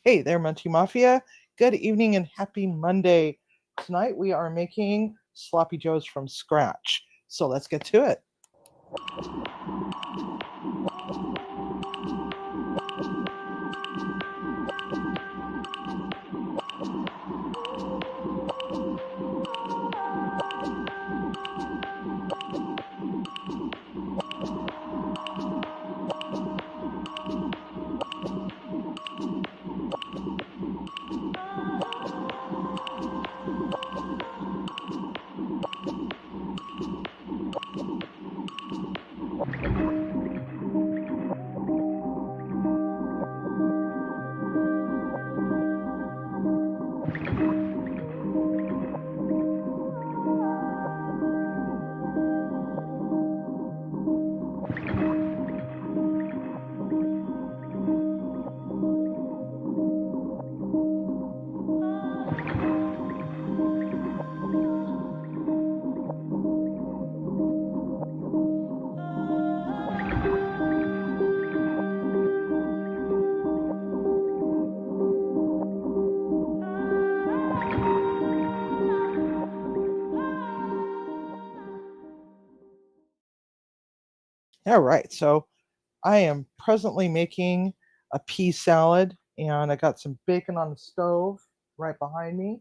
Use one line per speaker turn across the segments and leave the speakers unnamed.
Hey there, Munchie Mafia. Good evening and happy Monday. Tonight we are making Sloppy Joes from scratch. So let's get to it. All right, so I am presently making a pea salad and I got some bacon on the stove right behind me.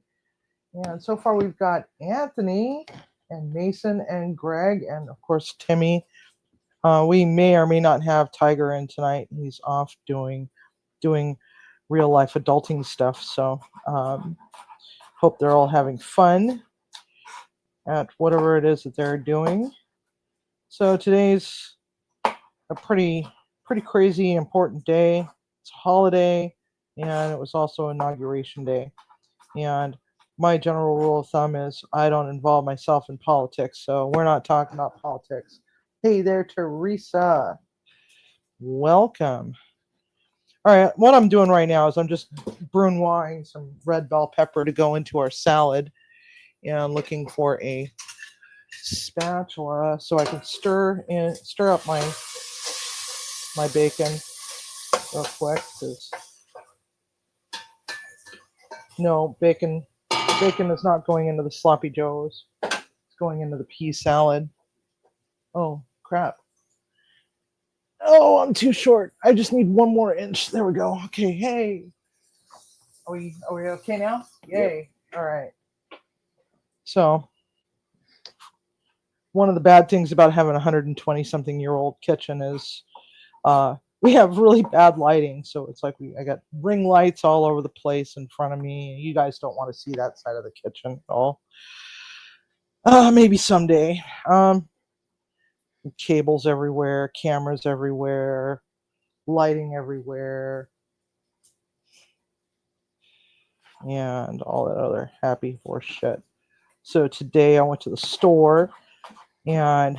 And so far we've got Anthony and Mason and Greg and of course Timmy. We may or may not have Tiger in tonight. He's off doing real life adulting stuff. So hope they're all having fun at whatever it is that they're doing. So today's a pretty crazy important day. It's a holiday, and it was also inauguration day. And my general rule of thumb is I don't involve myself in politics, so we're not talking about politics. Hey there, Teresa. Welcome. All right, what I'm doing right now is I'm just brunoiring some red bell pepper to go into our salad, and looking for a spatula so I can stir up my bacon real quick. Cause no bacon is not going into the sloppy joes. It's going into the pea salad. Oh crap! Oh, I'm too short. I just need 1 more inch. There we go. Okay, hey. Are we okay now? Yay. Yep. All right. So, one of the bad things about having a 120 something year old kitchen is we have really bad lighting. So it's like I got ring lights all over the place in front of me. You guys don't want to see that side of the kitchen at all. Maybe someday. Cables everywhere, cameras everywhere, lighting everywhere, and all that other happy horse shit. So today I went to the store and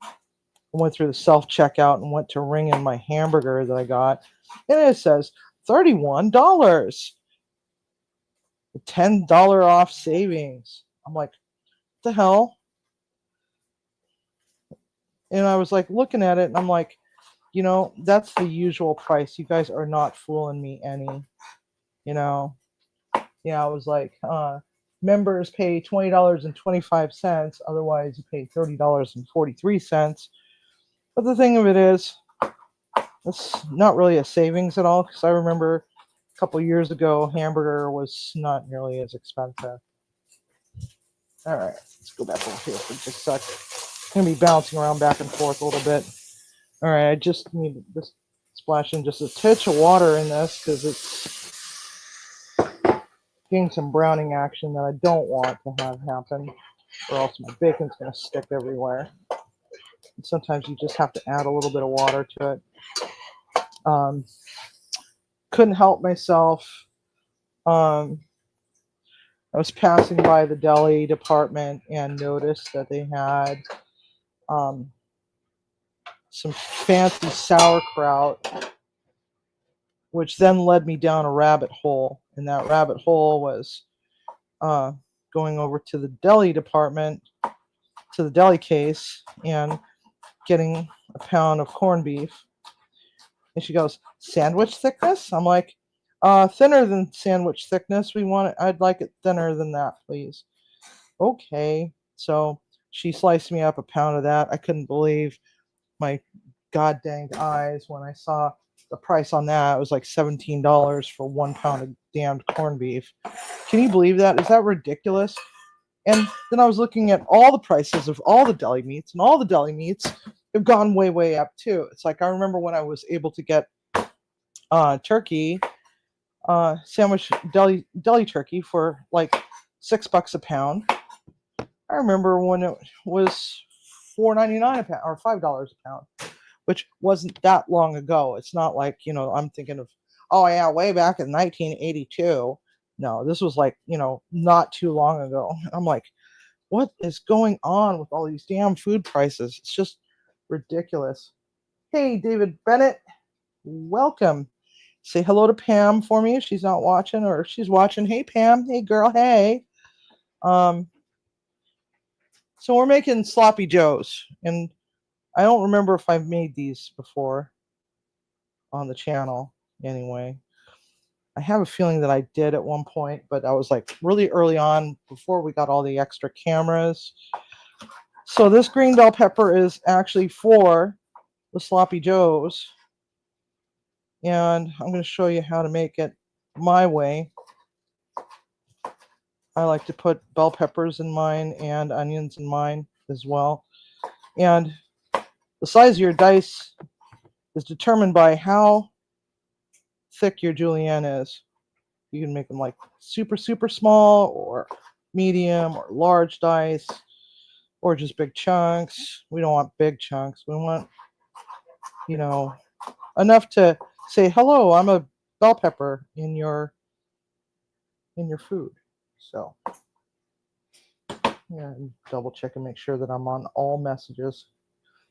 I went through the self checkout and went to ring in my hamburger that I got, and it says $31, $10 off savings. I'm like, what the hell? And I was like looking at it, and I'm like, that's the usual price. You guys are not fooling me any. Yeah, I was like, members pay $20.25. Otherwise, you pay $30.43. But the thing of it is, it's not really a savings at all, because I remember a couple years ago, hamburger was not nearly as expensive. All right, let's go back over here for just a sec. I'm going to be bouncing around back and forth a little bit. All right, I just need to splash in just a touch of water in this because it's getting some browning action that I don't want to have happen, or else my bacon's going to stick everywhere. And sometimes you just have to add a little bit of water to it. Couldn't help myself. I was passing by the deli department and noticed that they had some fancy sauerkraut, which then led me down a rabbit hole. And that rabbit hole was going over to the deli department, to the deli case, and getting a pound of corned beef. And she goes, sandwich thickness? I'm like, Thinner than sandwich thickness. I'd like it thinner than that, please. Okay. So she sliced me up a pound of that. I couldn't believe my god dang eyes when I saw the price on that. It was like $17 for 1 pound of damned corned beef. Can you believe that? Is that ridiculous? And then I was looking at all the prices of all the deli meats, and all the deli meats have gone way, way up too. It's like I remember when I was able to get turkey, sandwich deli turkey for like $6 a pound. I remember when it was $4.99 a pound or $5 a pound, which wasn't that long ago. It's not like, I'm thinking of, oh yeah, way back in 1982. No, this was like, not too long ago. I'm like, what is going on with all these damn food prices? It's just ridiculous. Hey, David Bennett, welcome. Say hello to Pam for me if she's not watching, or if she's watching. Hey, Pam. Hey, girl. Hey. So we're making sloppy joes, and I don't remember if I've made these before on the channel anyway. I have a feeling that I did at one point, but I was like really early on before we got all the extra cameras. So this green bell pepper is actually for the sloppy joes, and I'm going to show you how to make it my way. I like to put bell peppers in mine and onions in mine as well. And the size of your dice is determined by how thick your julienne is. You can make them like super, super small, or medium, or large dice, or just big chunks. We don't want big chunks. We want, enough to say, hello, I'm a bell pepper in your food. So yeah, double check and make sure that I'm on all messages.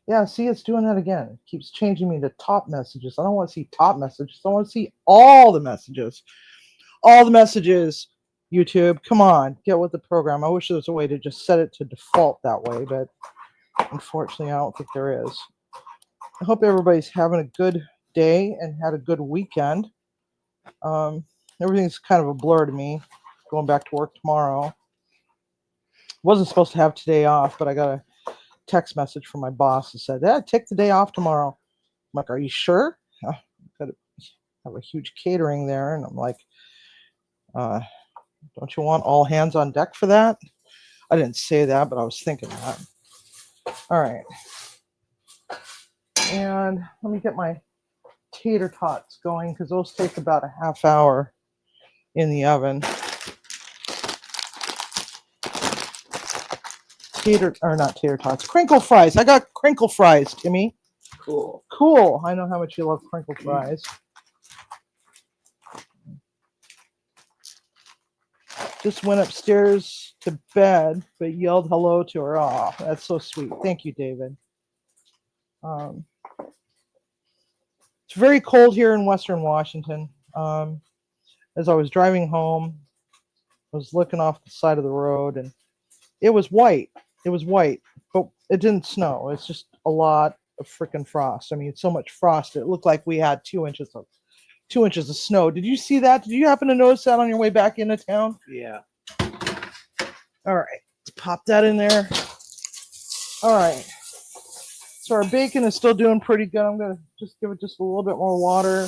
Yeah, see, it's doing that again. It keeps changing me to top messages. I don't want to see top messages. I want to see all the messages. All the messages, YouTube. Come on, get with the program. I wish there was a way to just set it to default that way, but unfortunately, I don't think there is. I hope everybody's having a good day and had a good weekend. Everything's kind of a blur to me, going back to work tomorrow. Wasn't supposed to have today off, but I got a text message from my boss that said, "Yeah, take the day off tomorrow." I'm like, "Are you sure?" Got to have a huge catering there, and I'm like, "Don't you want all hands on deck for that?" I didn't say that, but I was thinking that. All right, and let me get my tater tots going because those take about a half hour in the oven. Not tater tots, crinkle fries. I got crinkle fries, Timmy. Cool. I know how much you love crinkle fries. Just went upstairs to bed, but yelled hello to her. Oh, that's so sweet. Thank you, David. It's very cold here in Western Washington. As I was driving home, I was looking off the side of the road, and it was white. It was white, but it didn't snow. It's just a lot of freaking frost. I mean, it's so much frost. It looked like we had 2 inches of snow. Did you see that? Did you happen to notice that on your way back into town?
Yeah.
All right, let's pop that in there. All right. So our bacon is still doing pretty good. I'm going to just give it just a little bit more water.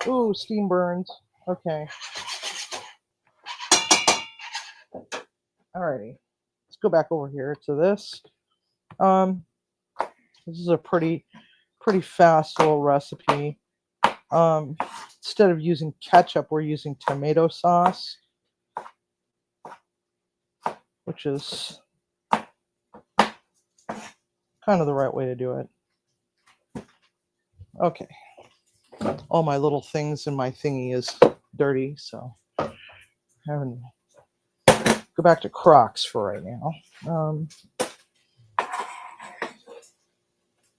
Ooh, steam burns. Okay. Alrighty. Let's go back over here to this. This is a pretty fast little recipe. Instead of using ketchup, we're using tomato sauce, which is kind of the right way to do it. Okay. All my little things in my thingy is dirty, so having to go back to Crocs for right now.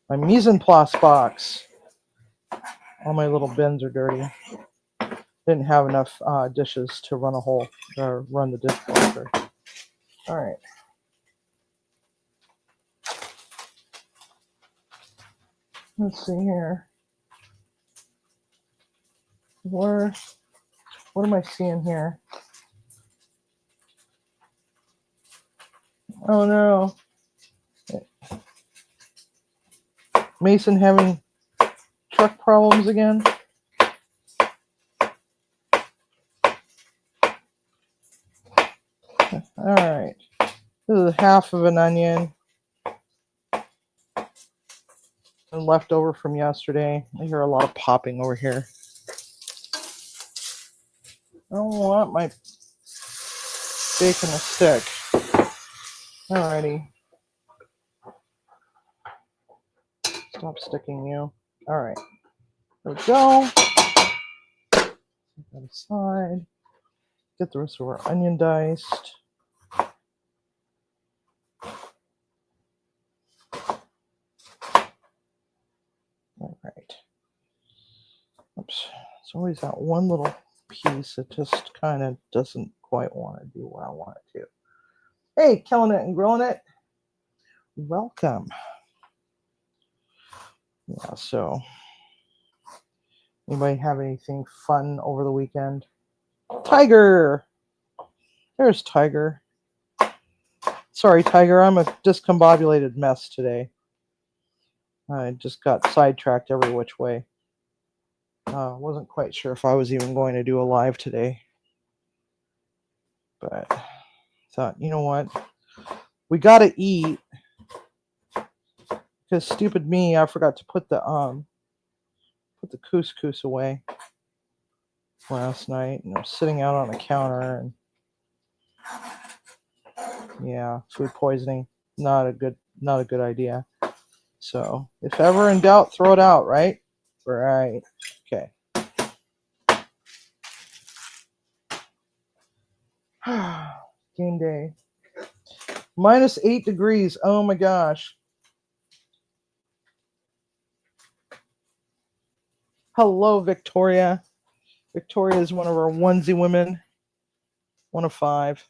My mise en place box. All my little bins are dirty. Didn't have enough dishes to run the dishwasher. All right. Let's see here. What am I seeing here? Oh no. Mason having truck problems again. All right. This is half of an onion. And left over from yesterday. I hear a lot of popping over here. I don't want my bacon to stick. Alrighty. Stop sticking, you. Alright. There we go. Set that aside. Get the rest of our onion diced. Alright. Oops. It's always that one little piece that just kind of doesn't quite want to do what I want it to. Hey, killing it and growing it. Welcome. Yeah, so anybody have anything fun over the weekend? Tiger! There's Tiger. Sorry, Tiger, I'm a discombobulated mess today. I just got sidetracked every which way. Wasn't quite sure if I was even going to do a live today. But thought, you know what? We gotta eat. Because stupid me, I forgot to put the couscous away last night, and I was sitting out on the counter, and yeah, food poisoning. Not a good idea. So if ever in doubt, throw it out, right? Right. Okay. Game day. -8 degrees. Oh my gosh. Hello, Victoria. Victoria is one of our onesie women. 1 of 5.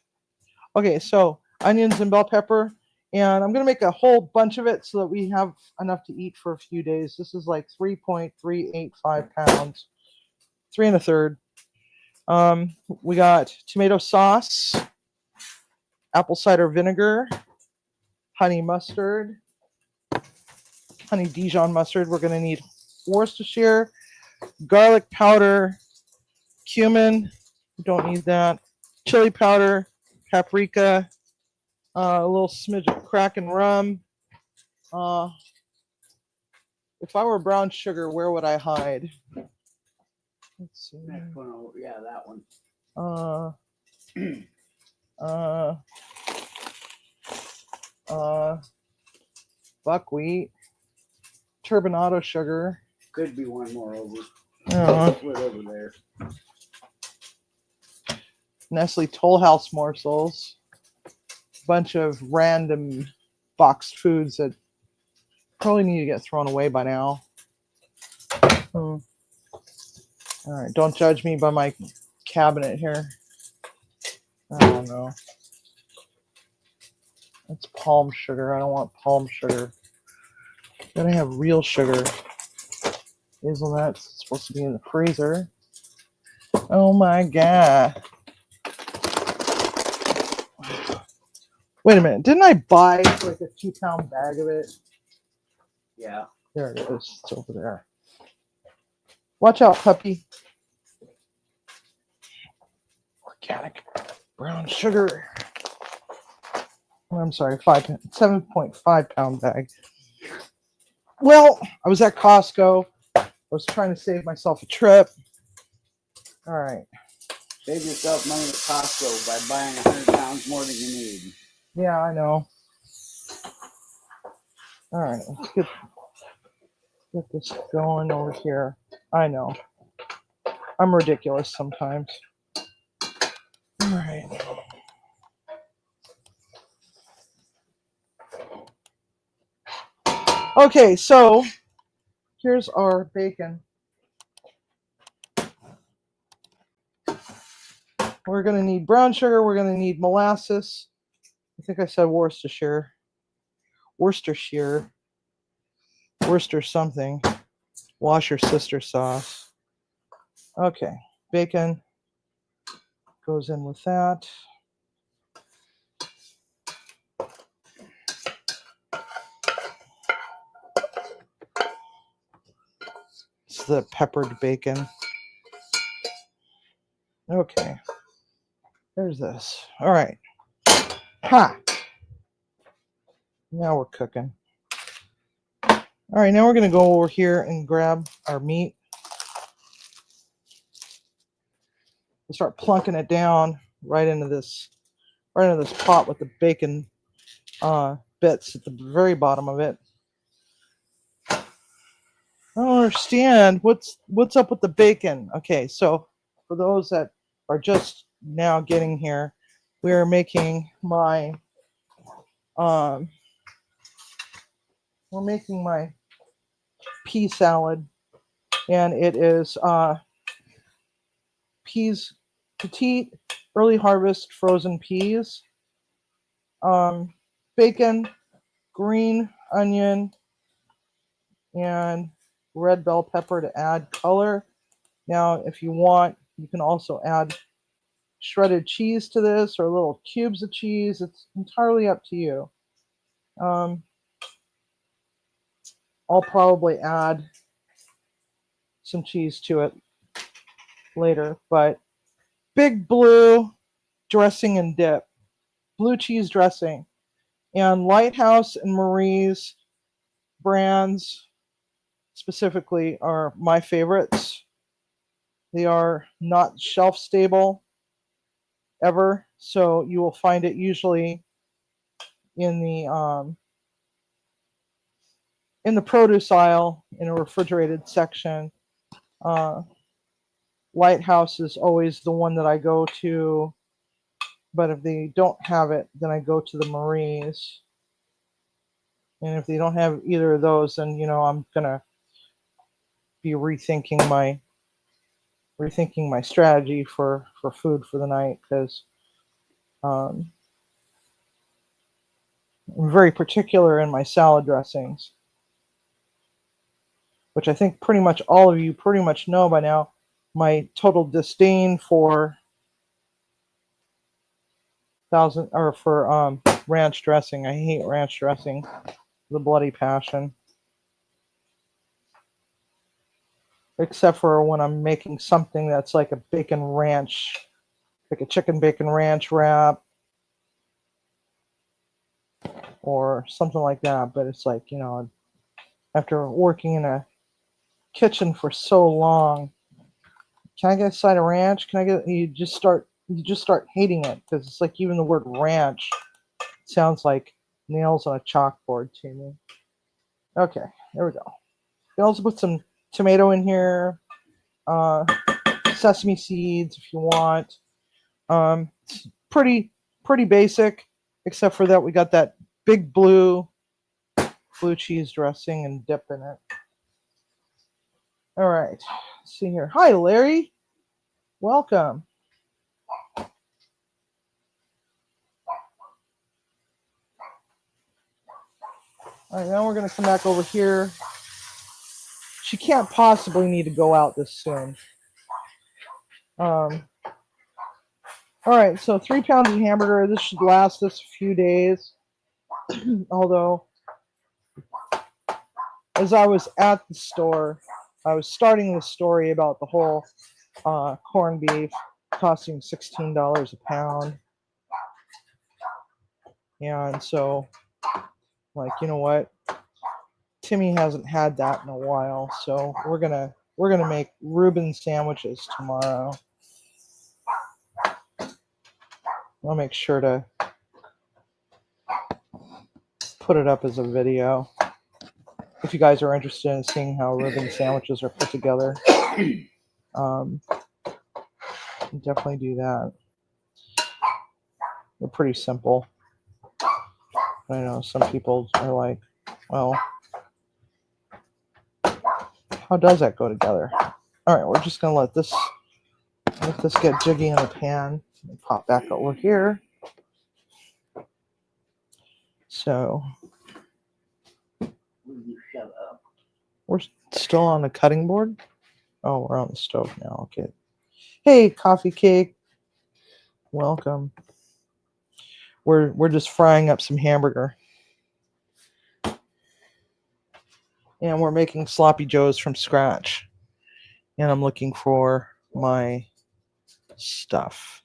Okay, so onions and bell pepper. And I'm going to make a whole bunch of it so that we have enough to eat for a few days. This is like 3.385 pounds. 3 1/3. We got tomato sauce, apple cider vinegar, honey mustard, honey Dijon mustard. We're going to need Worcestershire, garlic powder, cumin. We don't need that. Chili powder, paprika, a little smidge of Kraken rum. If I were brown sugar, where would I hide? Let's see.
Next one over. Yeah, that one.
Buckwheat, turbinado sugar.
Could be one more over.
Split
over there.
Nestle Toll House morsels. Bunch of random boxed foods that probably need to get thrown away by now. All right, don't judge me by my cabinet here. I don't know. It's palm sugar. I don't want palm sugar. Gotta have real sugar. Hazelnuts supposed to be in the freezer. Oh my god. Wait a minute. Didn't I buy like a 2-pound bag of it?
Yeah.
There it is. It's over there. Watch out, puppy. Organic brown sugar. I'm sorry, 7.5 pound bag. Well, I was at Costco. I was trying to save myself a trip. All right.
Save yourself money at Costco by buying 100 pounds more than you need.
Yeah, I know. All right, let's get this going over here. I know. I'm ridiculous sometimes. All right. Okay, so here's our bacon. We're going to need brown sugar. We're going to need molasses. I think I said Worcestershire. Worcester something. Wash your sister sauce. Okay, bacon goes in with that. It's the peppered bacon. Okay, there's this. All right. Ha! Now we're cooking. All right, now we're going to go over here and grab our meat. And start plunking it down right into this pot with the bacon bits at the very bottom of it. I don't understand what's up with the bacon. Okay, so for those that are just now getting here, we are making my pea salad, and it is peas, petite, early harvest frozen peas, bacon, green onion, and red bell pepper to add color. Now, if you want, you can also add shredded cheese to this or little cubes of cheese. It's entirely up to you. I'll probably add some cheese to it later, but Big Blue dressing and dip, blue cheese dressing, and Lighthouse and Marie's brands specifically are my favorites. They are not shelf stable ever, so you will find it usually in the produce aisle in a refrigerated section. Lighthouse is always the one that I go to, but if they don't have it, then I go to the Marie's. And if they don't have either of those, then I'm gonna be rethinking my strategy for food for the night, because I'm very particular in my salad dressings, which I think pretty much all of you pretty much know by now. My total disdain for ranch dressing. I hate ranch dressing, the bloody passion. Except for when I'm making something that's like a bacon ranch, like a chicken bacon ranch wrap, or something like that. But it's like, after working in a kitchen for so long, can I get a side of ranch? You just start hating it, because it's like even the word ranch sounds like nails on a chalkboard to me. Okay, there we go. You can also put some tomato in here, sesame seeds if you want. It's pretty basic, except for that we got that Big blue cheese dressing and dip in it. All right, let's see here. Hi, Larry. Welcome. All right, now we're going to come back over here. She can't possibly need to go out this soon. All right, so 3 pounds of hamburger. This should last us a few days. Although, as I was at the store, I was starting the story about the whole corned beef costing $16 a pound. And so, like, you know what? Timmy hasn't had that in a while, so we're gonna make Reuben sandwiches tomorrow. I'll make sure to put it up as a video if you guys are interested in seeing how Reuben sandwiches are put together. Definitely do that. They're pretty simple. I know some people are like, well, how does that go together? All right, we're just gonna let this get jiggy in the pan. Let me pop back over here. So we're still on the cutting board. Oh, we're on the stove now. Okay. Hey, coffee cake. Welcome. We're just frying up some hamburger. And we're making sloppy joes from scratch. And I'm looking for my stuff.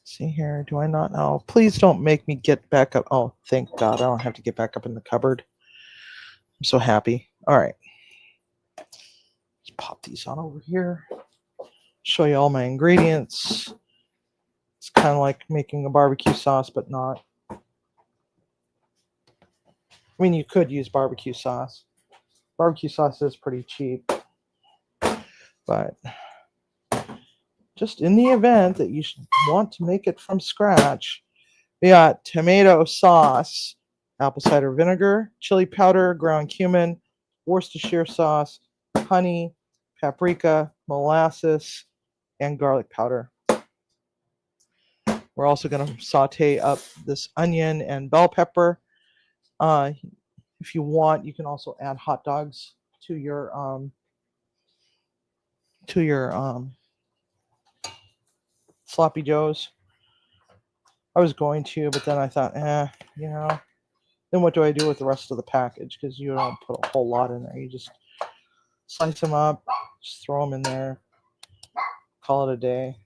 See here, do I not? Oh, please don't make me get back up. Oh, thank God, I don't have to get back up in the cupboard. I'm so happy. All right. Let's pop these on over here. Show you all my ingredients. It's kind of like making a barbecue sauce, but not. I mean, you could use barbecue sauce. Barbecue sauce is pretty cheap. But just in the event that you should want to make it from scratch, we got tomato sauce, apple cider vinegar, chili powder, ground cumin, Worcestershire sauce, honey, paprika, molasses, and garlic powder. We're also going to saute up this onion and bell pepper. If you want, you can also add hot dogs to your sloppy joes. I was going to, but then I thought, then what do I do with the rest of the package? Because you don't put a whole lot in there. You just slice them up, just throw them in there, call it a day.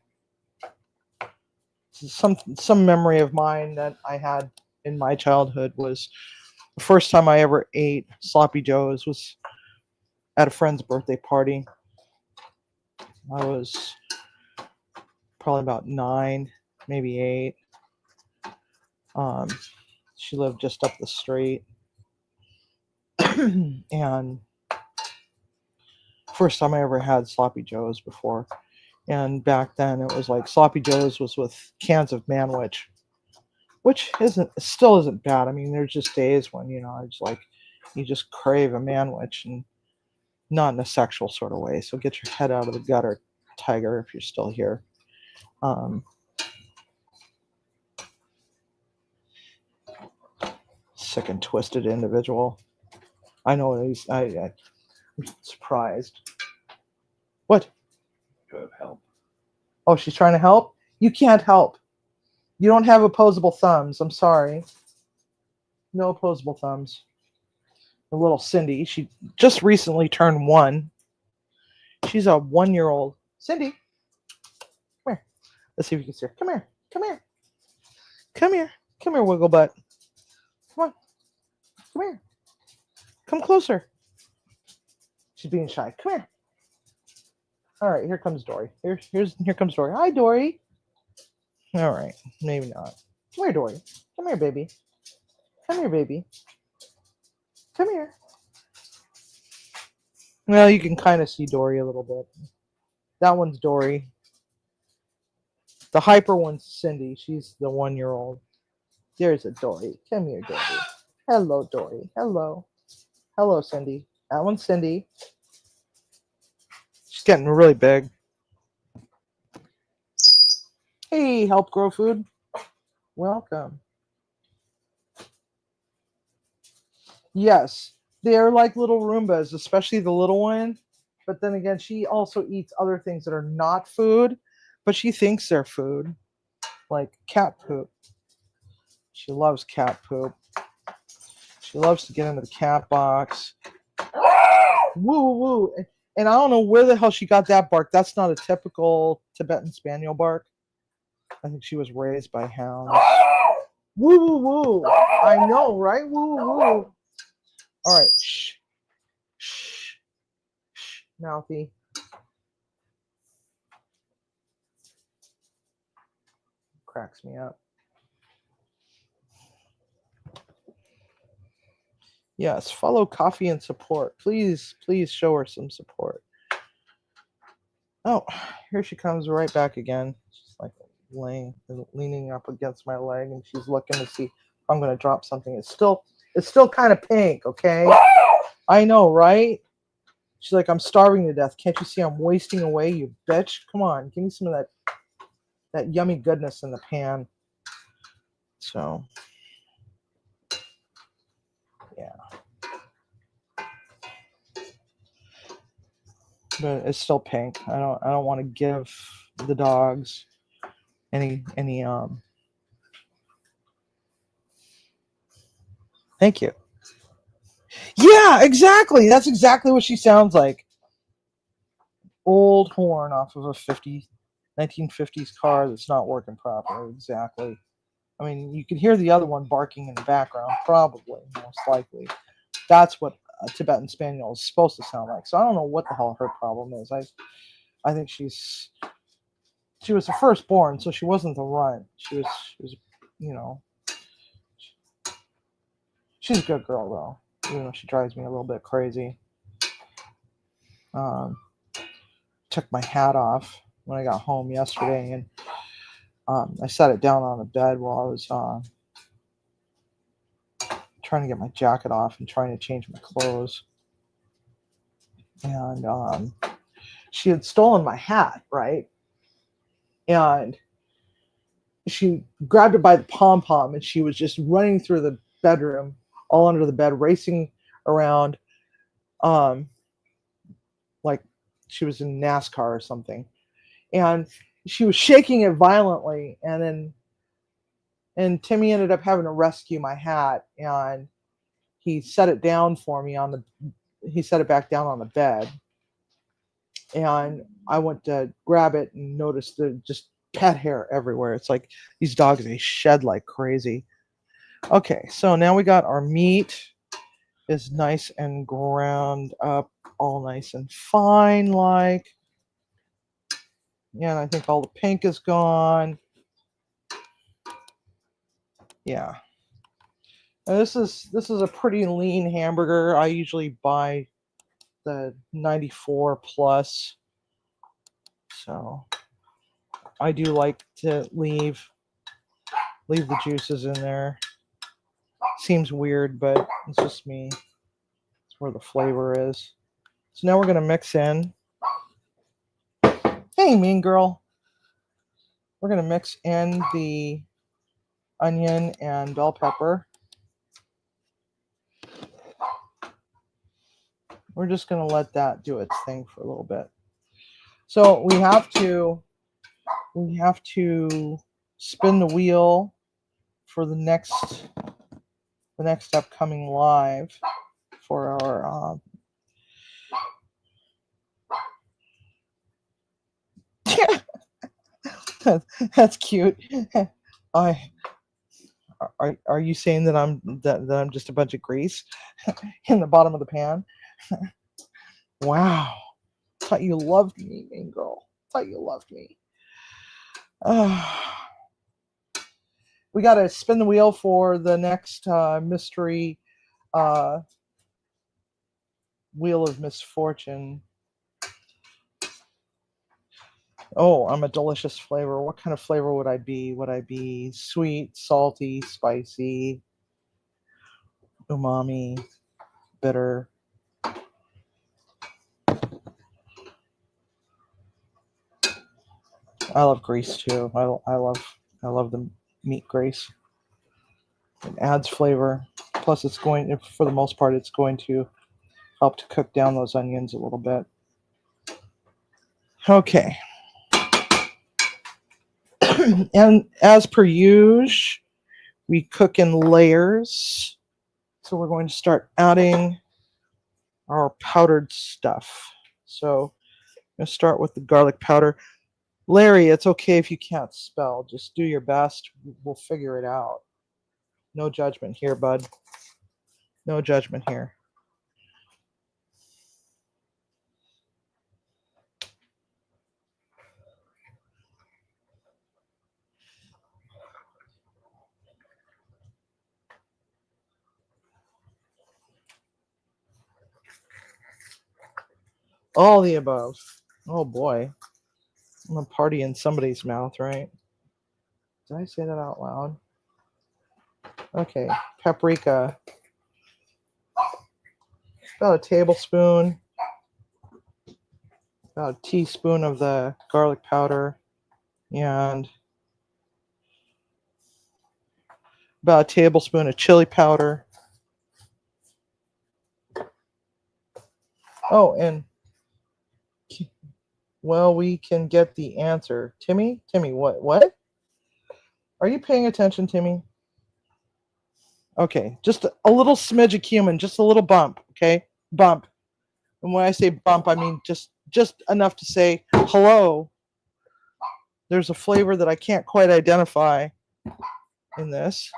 Some memory of mine that I had in my childhood was the first time I ever ate sloppy joes was at a friend's birthday party. I was probably about 9, maybe 8. She lived just up the street. And first time I ever had sloppy joes before. And back then it was like sloppy joes was with cans of Manwich, which still isn't bad. I mean, there's just days when, it's like you just crave a Manwich, and not in a sexual sort of way. So get your head out of the gutter, Tiger, if you're still here. Sick and twisted individual. I know I'm surprised. What?
Good help.
Oh, she's trying to help? You can't help. You don't have opposable thumbs. I'm sorry. No opposable thumbs. The little Cindy, she just recently turned 1. She's a 1-year-old. Cindy, come here. Let's see if you can see her. Come here. Come here. Come here. Come here, wiggle butt. Come on. Come here. Come closer. She's being shy. Come here. All right, here comes Dory. Here comes Dory. Hi, Dory. All right, maybe not. Come here, Dory. Come here, baby. Come here, baby. Come here. Well, you can kind of see Dory a little bit. That one's Dory. The hyper one's Cindy. She's the 1-year-old. There's a Dory. Come here, Dory. Hello, Dory. Hello. Hello, Cindy. That one's Cindy. She's getting really big. Hey, Help Grow Food. Welcome. Yes, they're like little Roombas, especially the little one. But then again, she also eats other things that are not food, but she thinks they're food, like cat poop. She loves cat poop. She loves to get into the cat box. Woo, woo. And I don't know where the hell she got that bark. That's not a typical Tibetan Spaniel bark. I think she was raised by hounds. Woo, woo, woo. I know, right? Woo, woo, woo. All right. Shh. Shh. Shh. Mouthy. Cracks me up. Yes, follow Coffee and support. Please, please show her some support. Oh, here she comes right back again. She's like leaning up against my leg, and she's looking to see if I'm going to drop something. It's still kind of pink, okay? I know, right? She's like, I'm starving to death. Can't you see I'm wasting away, you bitch? Come on, give me some of that yummy goodness in the pan. So, yeah. but it's still pink. I don't want to give the dogs any Thank you. Yeah, exactly. That's exactly what she sounds like. Old horn off of a 1950s car that's not working properly. Exactly. I mean, you can hear the other one barking in the background, probably, most likely. That's what a Tibetan Spaniel is supposed to sound like. So I don't know what the hell her problem is. I think she was the firstborn, so she wasn't the runt. She was, you know, she's a good girl though. Even though she drives me a little bit crazy. Um, took my hat off when I got home yesterday, and I set it down on the bed while I was trying to get my jacket off and trying to change my clothes. And she had stolen my hat, right? And she grabbed it by the pom pom, and she was just running through the bedroom, all under the bed, racing around, um, like she was in NASCAR or something. And she was shaking it violently, and Timmy ended up having to rescue my hat, and he set it down for me he set it back down on the bed, and I went to grab it and noticed the just pet hair everywhere. It's like these dogs, they shed like crazy. Okay, so now we got our meat is nice and ground up, all nice and fine like. Yeah, and I think all the pink is gone. Yeah. And this is a pretty lean hamburger. I usually buy the 94 plus. So I do like to leave the juices in there. Seems weird, but it's just me. It's where the flavor is. So now we're gonna mix in. Hey, mean girl. We're gonna mix in the onion and bell pepper. We're just gonna let that do its thing for a little bit. So we have to spin the wheel for the next upcoming live for our that's cute. I are you saying that I'm just a bunch of grease in the bottom of the pan? Wow. Thought you loved me, mean girl. Thought you loved me. We got to spin the wheel for the next mystery wheel of misfortune. Oh, I'm a delicious flavor. What kind of flavor would I be? Would I be sweet, salty, spicy, umami, bitter? I love grease too. I love the meat grease. It adds flavor. Plus, it's going, for the most part, it's going to help to cook down those onions a little bit. Okay. And as per usual, we cook in layers. So we're going to start adding our powdered stuff. So I'm going to start with the garlic powder. Larry, it's okay if you can't spell. Just do your best. We'll figure it out. No judgment here, bud. No judgment here. All the above. Oh boy. I'm a party in somebody's mouth, right? Did I say that out loud? Okay. Paprika. About a tablespoon. About a teaspoon of the garlic powder. And about a tablespoon of chili powder. Oh, and Well, we can get the answer. Timmy? Timmy, what? Are you paying attention, Timmy? Okay, just a little smidge of cumin, just a little bump, okay? Bump. And when I say bump, I mean just enough to say hello. There's a flavor that I can't quite identify in this.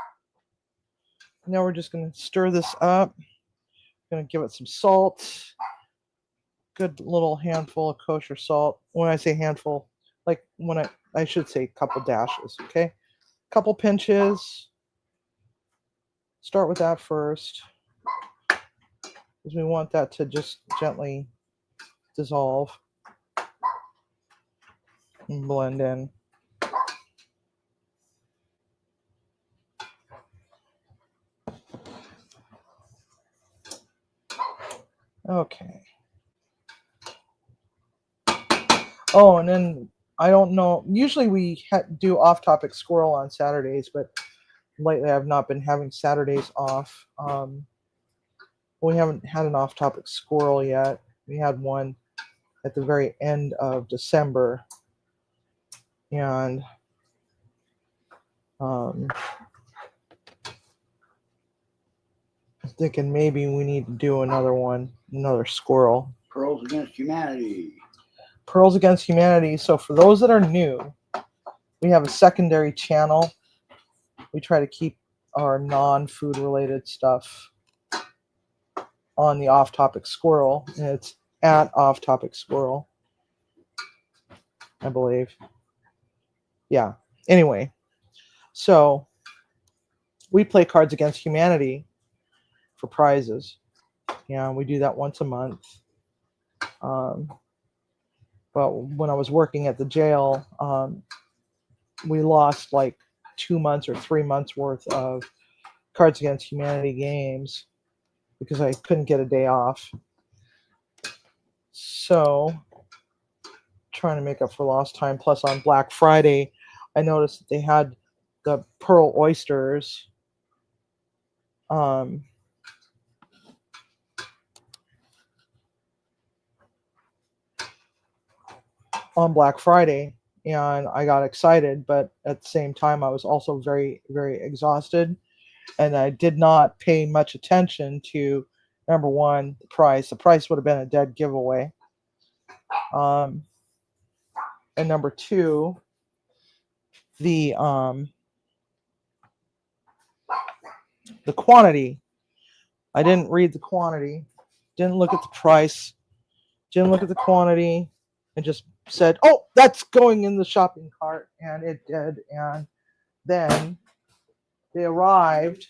Now we're just going to stir this up. Going to give it some salt. Good little handful of kosher salt. When I say handful, like when I should say a couple dashes, okay? Couple pinches. Start with that first, because we want that to just gently dissolve and blend in. Okay. Oh, and then I don't know. Usually we do off-topic squirrel on Saturdays, but lately I've not been having Saturdays off. We haven't had an off-topic squirrel yet. We had one at the very end of December, and I'm thinking maybe we need to do another one, another squirrel.
Pearls Against Humanity.
Pearls Against Humanity. So for those that are new, we have a secondary channel. We try to keep our non-food related stuff on the Off-Topic Squirrel, and it's at Off-Topic Squirrel, I believe. Yeah. Anyway, so we play Cards Against Humanity for prizes. Yeah, we do that once a month. But when I was working at the jail, we lost like 2 months or 3 months worth of Cards Against Humanity games because I couldn't get a day off. So, trying to make up for lost time. Plus, on Black Friday, I noticed that they had the pearl oysters. On Black Friday, and I got excited, but at the same time, I was also very, very exhausted, and I did not pay much attention to, number one, the price. The price would have been a dead giveaway. And number two, the quantity. I didn't read the quantity, didn't look at the price, didn't look at the quantity, and just said, "Oh, that's going in the shopping cart," and it did. And then they arrived,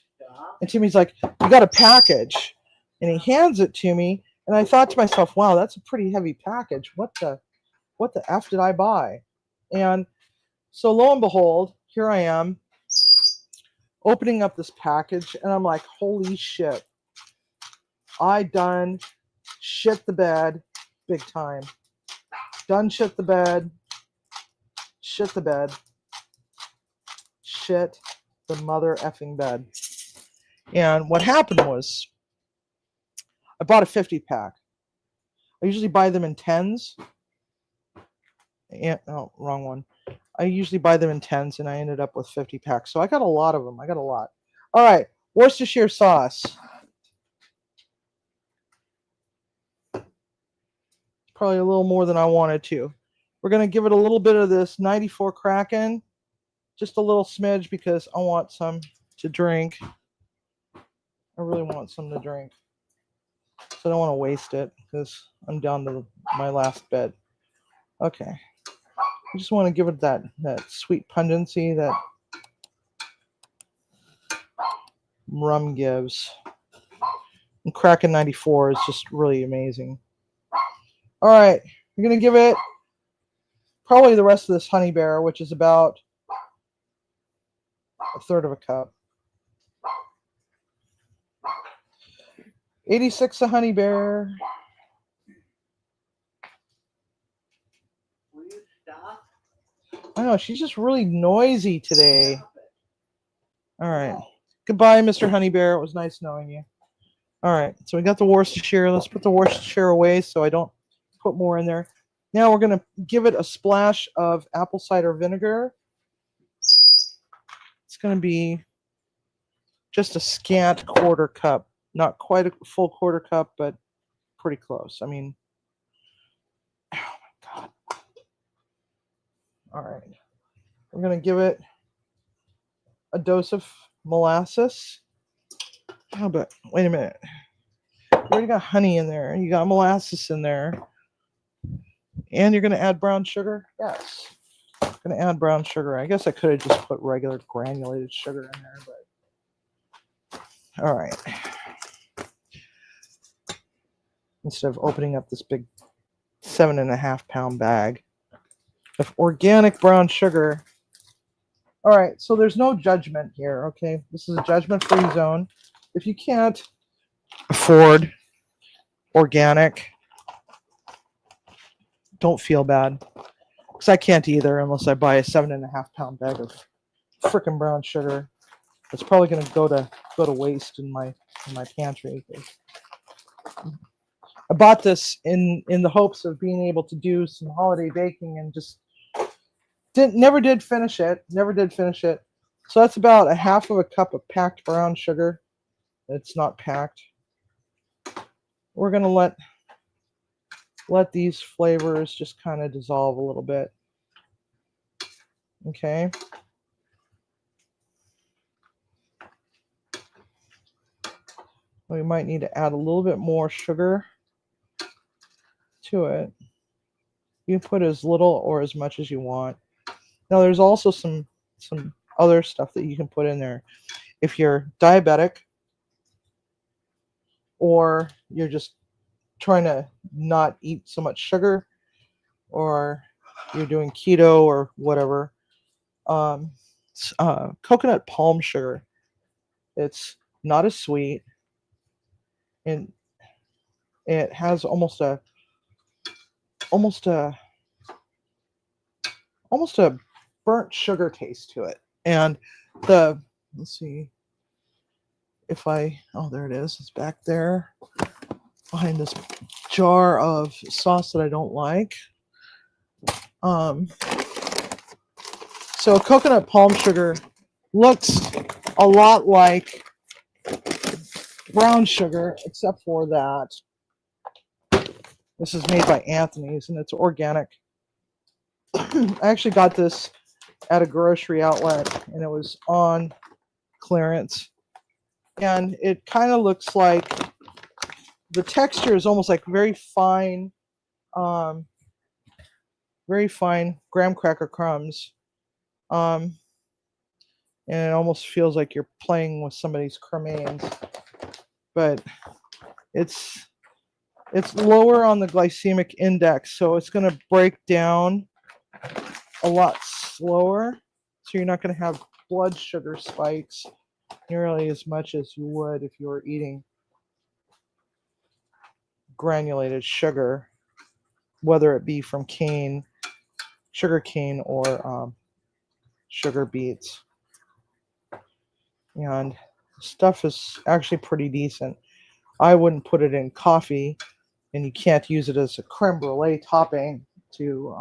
and Timmy's like, "You got a package," and he hands it to me, and I thought to myself, "Wow, that's a pretty heavy package. What the f did I buy?" And so lo and behold, here I am opening up this package, and I'm like, "Holy shit! I done shit the bed, big time. Done shit the bed, shit the bed, shit the mother effing bed." And what happened was, I bought a 50 pack. I usually buy them in 10s. Oh, wrong one. I usually buy them in 10s, and I ended up with 50 packs. So I got a lot of them. I got a lot. All right, Worcestershire sauce. Probably a little more than I wanted to. We're going to give it a little bit of this 94 Kraken. Just a little smidge because I want some to drink. I really want some to drink. So I don't want to waste it because I'm down to my last bed. Okay. I just want to give it that sweet pungency that rum gives. And Kraken 94 is just really amazing. All right. We're going to give it probably the rest of this Honey Bear, which is about a third of a cup. 86 a Honey Bear.
Will you stop?
I know, she's just really noisy today. All right. Goodbye, Mr. Honey Bear. It was nice knowing you. All right. So we got the Worcestershire. Let's put the Worcestershire away so I don't put more in there. Now we're going to give it a splash of apple cider vinegar. It's going to be just a scant quarter cup. Not quite a full quarter cup, but pretty close. I mean, oh my God. All right. We're going to give it a dose of molasses. Oh, but wait a minute. You already got honey in there. You got molasses in there. And you're going to add brown sugar? Yes. I'm going to add brown sugar. I guess I could have just put regular granulated sugar in there, but all right. Instead of opening up this big 7.5 pound bag of organic brown sugar. All right, so there's no judgment here, okay? This is a judgment-free zone. If you can't afford organic, don't feel bad. Because I can't either unless I buy a 7.5 pound bag of frickin' brown sugar. It's probably going to go to waste in my pantry. I bought this in the hopes of being able to do some holiday baking and just never did finish it. So that's about a half of a cup of packed brown sugar. It's not packed. We're going to let these flavors just kind of dissolve a little bit. Okay. We might need to add a little bit more sugar to it. You can put as little or as much as you want. Now there's also some other stuff that you can put in there. If you're diabetic or you're just trying to not eat so much sugar, or you're doing keto or whatever, coconut palm sugar. It's not as sweet, and it has almost a burnt sugar taste to it. And let's see if there it is. It's back there behind this jar of sauce that I don't like. So coconut palm sugar looks a lot like brown sugar, except for that this is made by Anthony's and it's organic. I actually got this at a grocery outlet and it was on clearance. And it kind of looks like the texture is almost like very fine graham cracker crumbs. And it almost feels like you're playing with somebody's cremains. But it's lower on the glycemic index, so it's going to break down a lot slower. So you're not going to have blood sugar spikes nearly as much as you would if you were eating granulated sugar, whether it be from sugar cane, or sugar beets. And stuff is actually pretty decent. I wouldn't put it in coffee, and you can't use it as a creme brulee topping to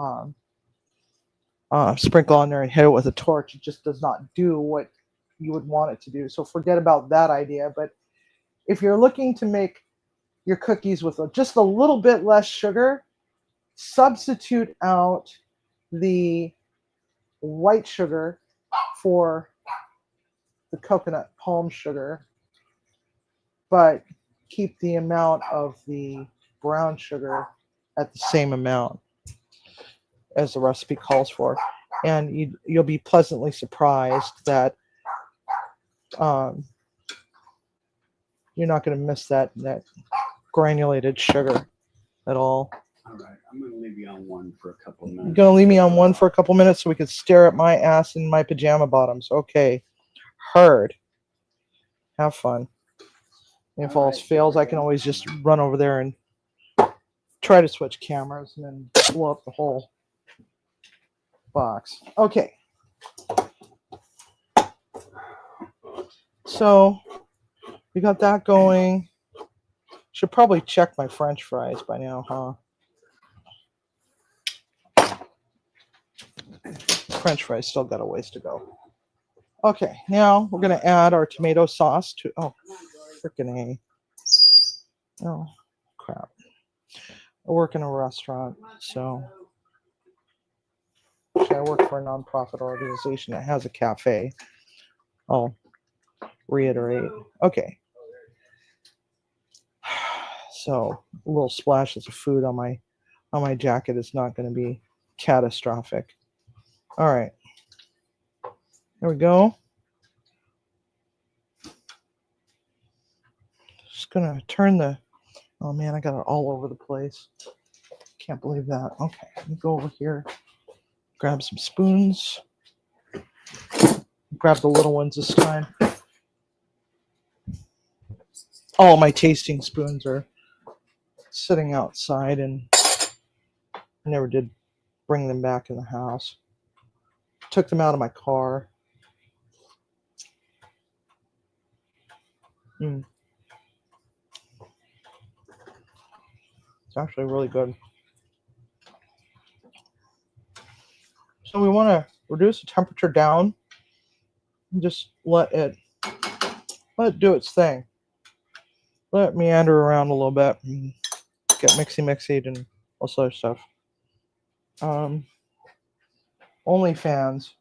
sprinkle on there and hit it with a torch. It just does not do what you would want it to do. So forget about that idea. But if you're looking to make your cookies with just a little bit less sugar, substitute out the white sugar for the coconut palm sugar, but keep the amount of the brown sugar at the same amount as the recipe calls for. And you'll be pleasantly surprised that you're not going to miss that granulated sugar at all.
All right, I'm going to leave you on one for a couple of minutes.
You're going to leave me on one for a couple minutes so we could stare at my ass in my pajama bottoms. Okay. Heard. Have fun. If all else fails, I can always just run over there and try to switch cameras and then blow up the whole box. Okay. So we got that going. Should probably check my French fries by now, huh? French fries still got a ways to go. Okay, now we're gonna add our tomato sauce to. Oh, freaking A. Oh, crap. I work in a restaurant, so I work for a nonprofit organization that has a cafe. I'll reiterate. Okay. So a little splashes of food on my jacket is not going to be catastrophic. All right. There we go. Just gonna turn the. Oh man, I got it all over the place. Can't believe that. Okay, let me go over here. Grab some spoons. Grab the little ones this time. All my tasting spoons are sitting outside, and I never did bring them back in the house. Took them out of my car. It's actually really good. So we want to reduce the temperature down and just let it do its thing. Let it meander around a little bit and get mixy and all sort of stuff. OnlyFans.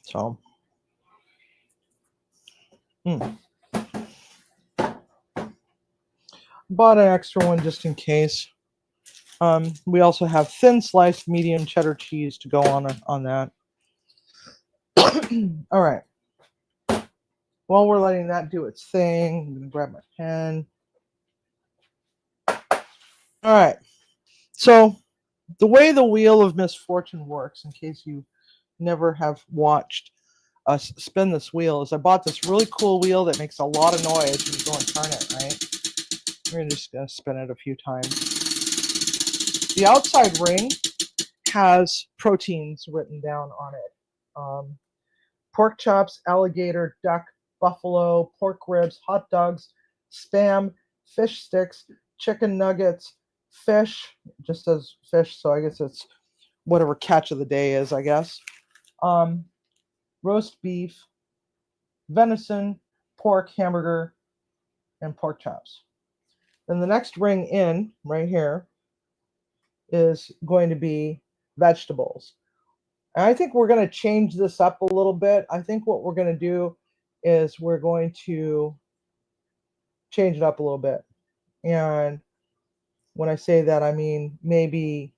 So bought an extra one just in case. We also have thin sliced medium cheddar cheese to go on that. All right. While we're letting that do its thing, I'm gonna grab my pen. All right. So the way the Wheel of Misfortune works, in case you never have watched us spin this wheel, is I bought this really cool wheel that makes a lot of noise when you go and turn it, right? We're just gonna spin it a few times. The outside ring has proteins written down on it. Pork chops, alligator, duck, buffalo, pork ribs, hot dogs, Spam, fish sticks, chicken nuggets, fish, just says fish, so I guess it's whatever catch of the day is, I guess. Roast beef, venison, pork, hamburger, and pork chops. Then the next ring in, right here, is going to be vegetables. And I think we're going to change this up a little bit. I think what we're going to do is we're going to change it up a little bit. And when I say that, I mean maybe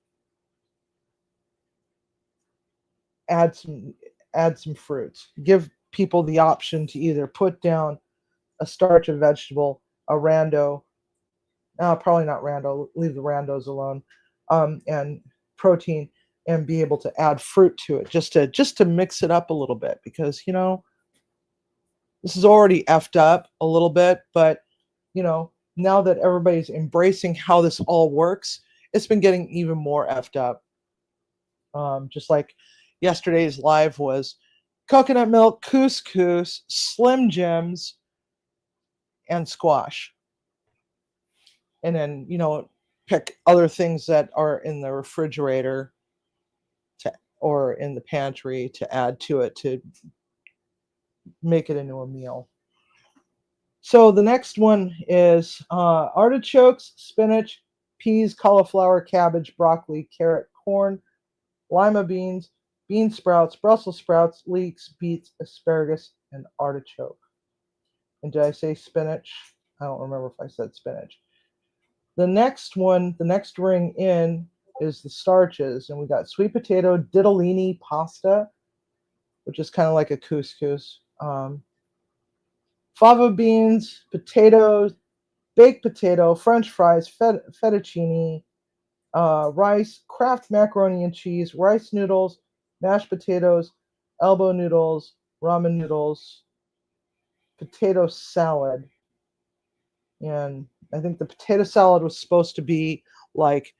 add some fruits. Give people the option to either put down a starch and vegetable, a rando, probably not rando, leave the randos alone, and protein, and be able to add fruit to it just to mix it up a little bit, because this is already effed up a little bit, but now that everybody's embracing how this all works, it's been getting even more effed up. Just like yesterday's live was coconut milk, couscous, Slim Jims, and squash. And then, pick other things that are in the refrigerator or in the pantry to add to it to make it into a meal. So the next one is artichokes, spinach, peas, cauliflower, cabbage, broccoli, carrot, corn, lima beans, bean sprouts, Brussels sprouts, leeks, beets, asparagus, and artichoke. And did I say spinach? I don't remember if I said spinach. The next one, the next ring in, is the starches. And we got sweet potato, ditalini pasta, which is kind of like a couscous. Fava beans, potatoes, baked potato, French fries, fettuccine, rice, Kraft macaroni and cheese, rice noodles, mashed potatoes, elbow noodles, ramen noodles, potato salad. And I think the potato salad was supposed to be like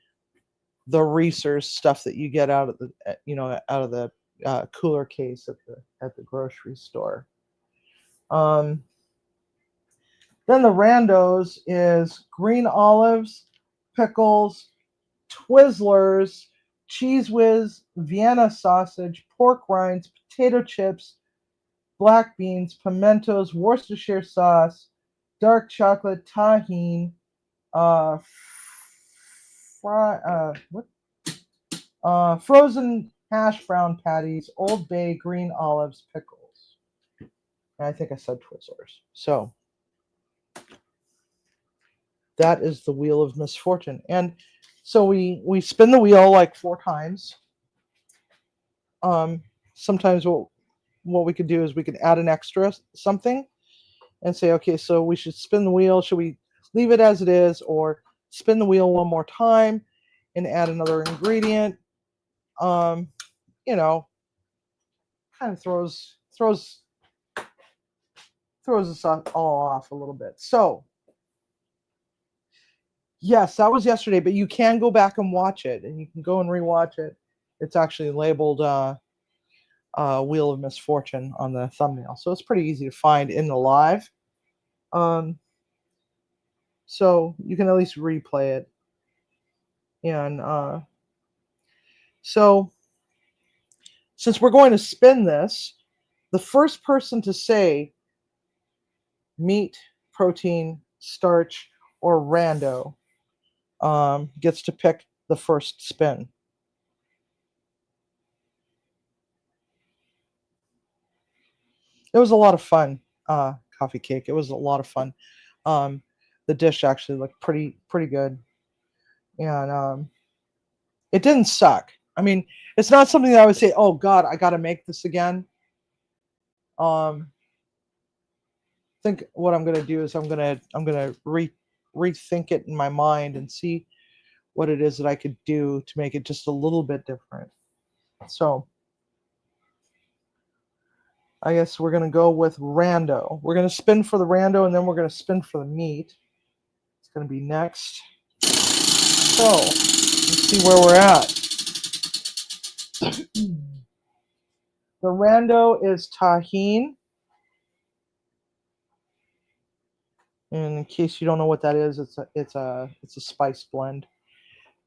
the Reese's stuff that you get out of the cooler case at the grocery store. Then the randos is green olives, pickles, Twizzlers, Cheese Whiz, Vienna sausage, pork rinds, potato chips, black beans, pimentos, Worcestershire sauce, dark chocolate, tahine, uh, frozen hash brown patties, Old Bay, green olives, pickles. And I think I said Twizzlers. So that is the wheel of misfortune. And so we spin the wheel like 4 times. Sometimes what we could do is we could add an extra something and say, okay, so we should spin the wheel. Should we leave it as it is, or spin the wheel one more time and add another ingredient? You know, kind of throws us all off a little bit. So yes, that was yesterday, but you can go back and watch it, and you can go and rewatch it. It's actually labeled Wheel of Misfortune on the thumbnail, so it's pretty easy to find in the live. So you can at least replay it. And so since we're going to spin this, the first person to say meat, protein, starch, or rando gets to pick the first spin. It was a lot of fun, coffee cake. It was a lot of fun. The dish actually looked pretty good, and it didn't suck. I mean, it's not something that I would say, "Oh God, I got to make this again." I think what I'm gonna do is I'm gonna rethink it in my mind and see what it is that I could do to make it just a little bit different. So I guess we're gonna go with rando. We're gonna spin for the rando, and then we're gonna spin for the meat. It's gonna be next. So let's see where we're at. The rando is tahine. And in case you don't know what that is, it's a spice blend,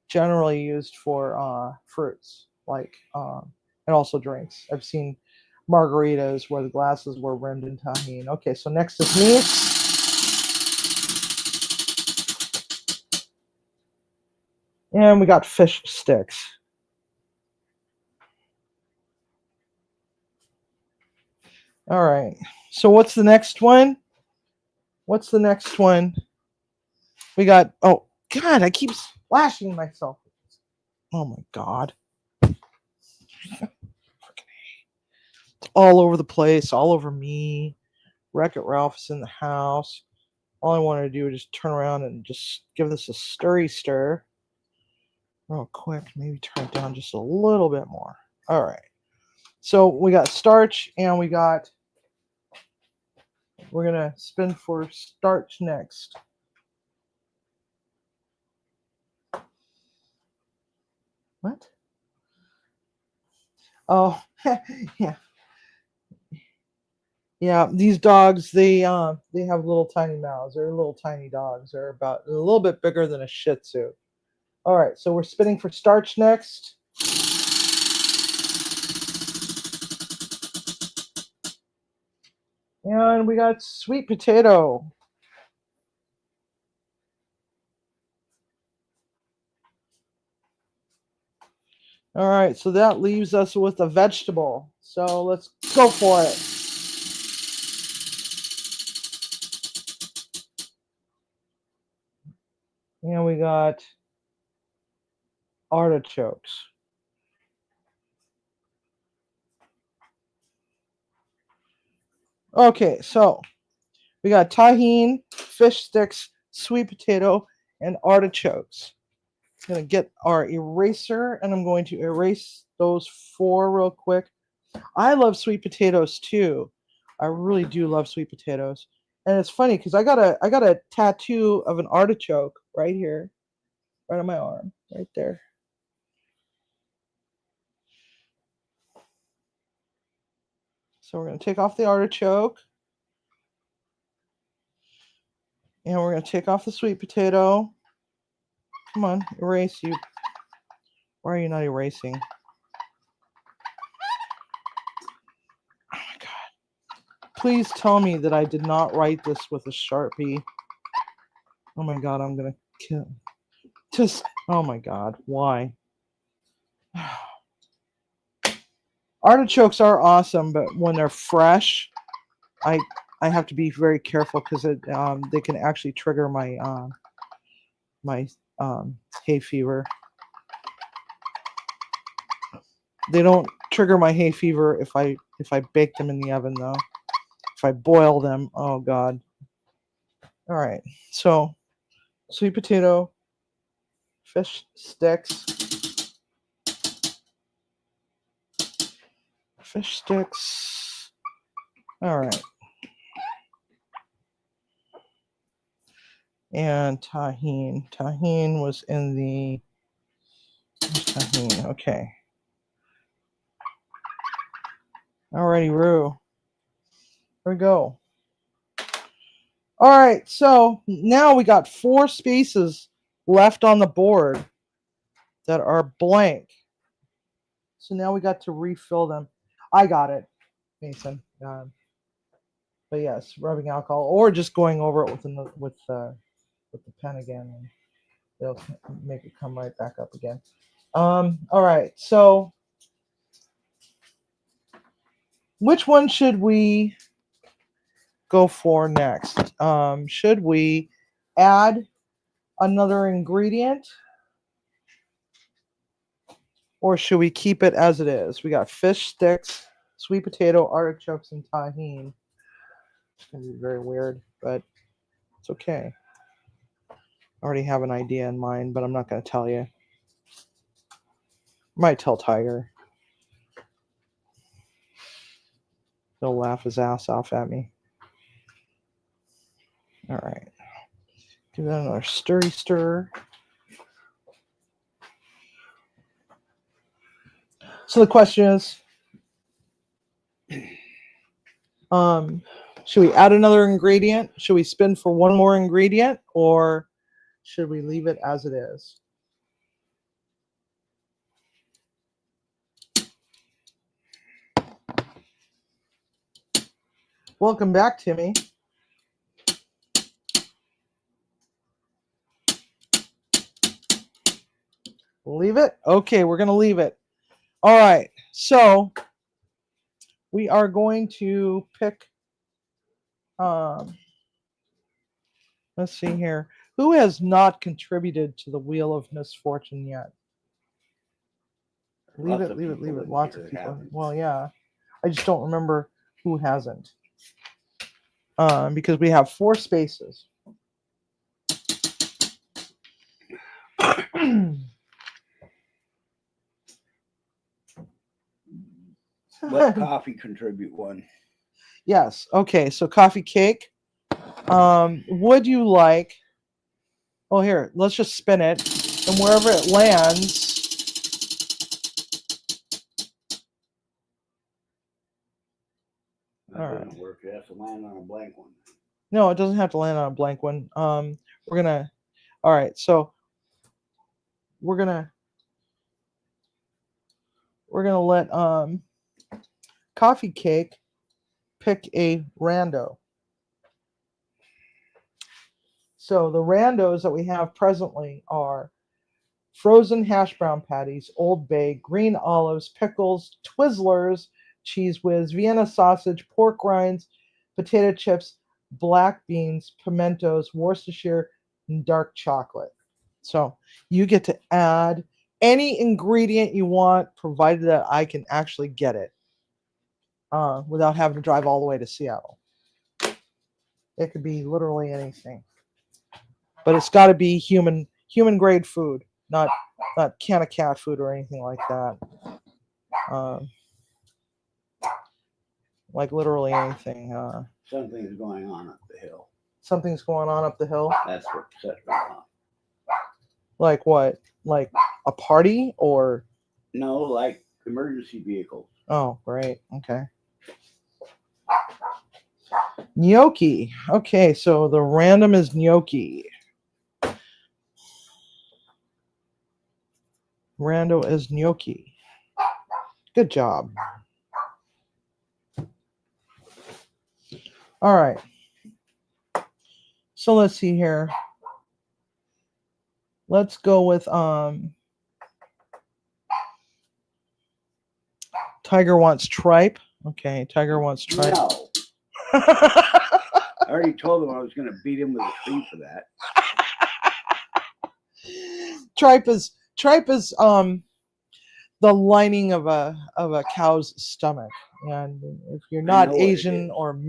generally used for fruits, like and also drinks. I've seen margaritas where the glasses were rimmed in tahine. Okay, so next is meat. And we got fish sticks. All right. So what's the next one? What's the next one? We got, oh, God, I keep splashing myself. Oh, my God. All over the place, all over me. Wreck-It Ralph is in the house. All I wanted to do was just turn around and just give this a stir real quick. Maybe turn it down just a little bit more. All right. So we got starch, and we're gonna spin for starch next. What? Oh, yeah. Yeah, these dogs, they have little tiny mouths. They're little tiny dogs. They're about a little bit bigger than a Shih Tzu. All right, so we're spinning for starch next. And we got sweet potato. All right, so that leaves us with a vegetable. So let's go for it. And we got artichokes. Okay, so we got tahine, fish sticks, sweet potato, and artichokes. I'm going to get our eraser, and I'm going to erase those 4 real quick. I love sweet potatoes too. I really do love sweet potatoes. And it's funny because I got a tattoo of an artichoke right here, right on my arm, right there. So we're going to take off the artichoke. And we're going to take off the sweet potato. Come on, erase, you Why are you not erasing? Oh my God. Please tell me that I did not write this with a Sharpie. Oh my God, I'm going to kill. Just, oh my God, why? Artichokes are awesome, but when they're fresh, I have to be very careful because they can actually trigger my my hay fever. They don't trigger my hay fever if I bake them in the oven though. If I boil them, oh God. All right, so sweet potato, fish sticks, fish sticks. All right. And tahine. Tahine was in the tahine. Okay. Alrighty, Roo. Here we go. All right, so now we got 4 spaces left on the board that are blank. So now we got to refill them. I got it, Mason. But yes, rubbing alcohol or just going over it with the pen again, and it'll make it come right back up again. All right, so which one should we go for next? Should we add another ingredient, or should we keep it as it is? We got fish sticks, sweet potato, artichokes, and tahine. It's gonna be very weird, but it's okay. I already have an idea in mind, but I'm not gonna tell you. Might tell Tiger. He'll laugh his ass off at me. All right. Give that another stirry stir. So the question is, should we add another ingredient? Should we spin for one more ingredient, or should we leave it as it is? Welcome back, Timmy. Leave it? Okay, we're going to leave it. All right, so we are going to pick, let's see here. Who has not contributed to the Wheel of Misfortune yet? Leave it, leave it, leave it. Lots of people. Well, yeah. I just don't remember who hasn't. Because we have 4 spaces.
Let coffee contribute one.
Yes. Okay. So coffee cake. Would you like? Oh, here. Let's just spin it, and wherever it lands.
That doesn't work. It has to land on a blank one.
No, it doesn't have to land on a blank one. We're gonna. All right. So we're gonna let coffee cake pick a rando. So the randos that we have presently are frozen hash brown patties, Old Bay, green olives, pickles, Twizzlers, Cheese Whiz, Vienna sausage, pork rinds, potato chips, black beans, pimentos, Worcestershire, and dark chocolate. So you get to add any ingredient you want, provided that I can actually get it without having to drive all the way to Seattle. It could be literally anything, but it's got to be human grade food, not can of cat food or anything like that. Like literally anything.
Something's going on up the hill.
Something's going on up the hill.
That's what set me off.
Like what? Like a party or?
No, like emergency vehicles.
Oh, great. Okay. Gnocchi. Okay, so the random is gnocchi. Rando is gnocchi. Good job. All right. So let's see here. Let's go with Tiger wants tripe. Okay, Tiger wants tripe.
No. I already told him I was going to beat him with a tree for that.
Tripe is the lining of a cow's stomach. And if you're not Asian or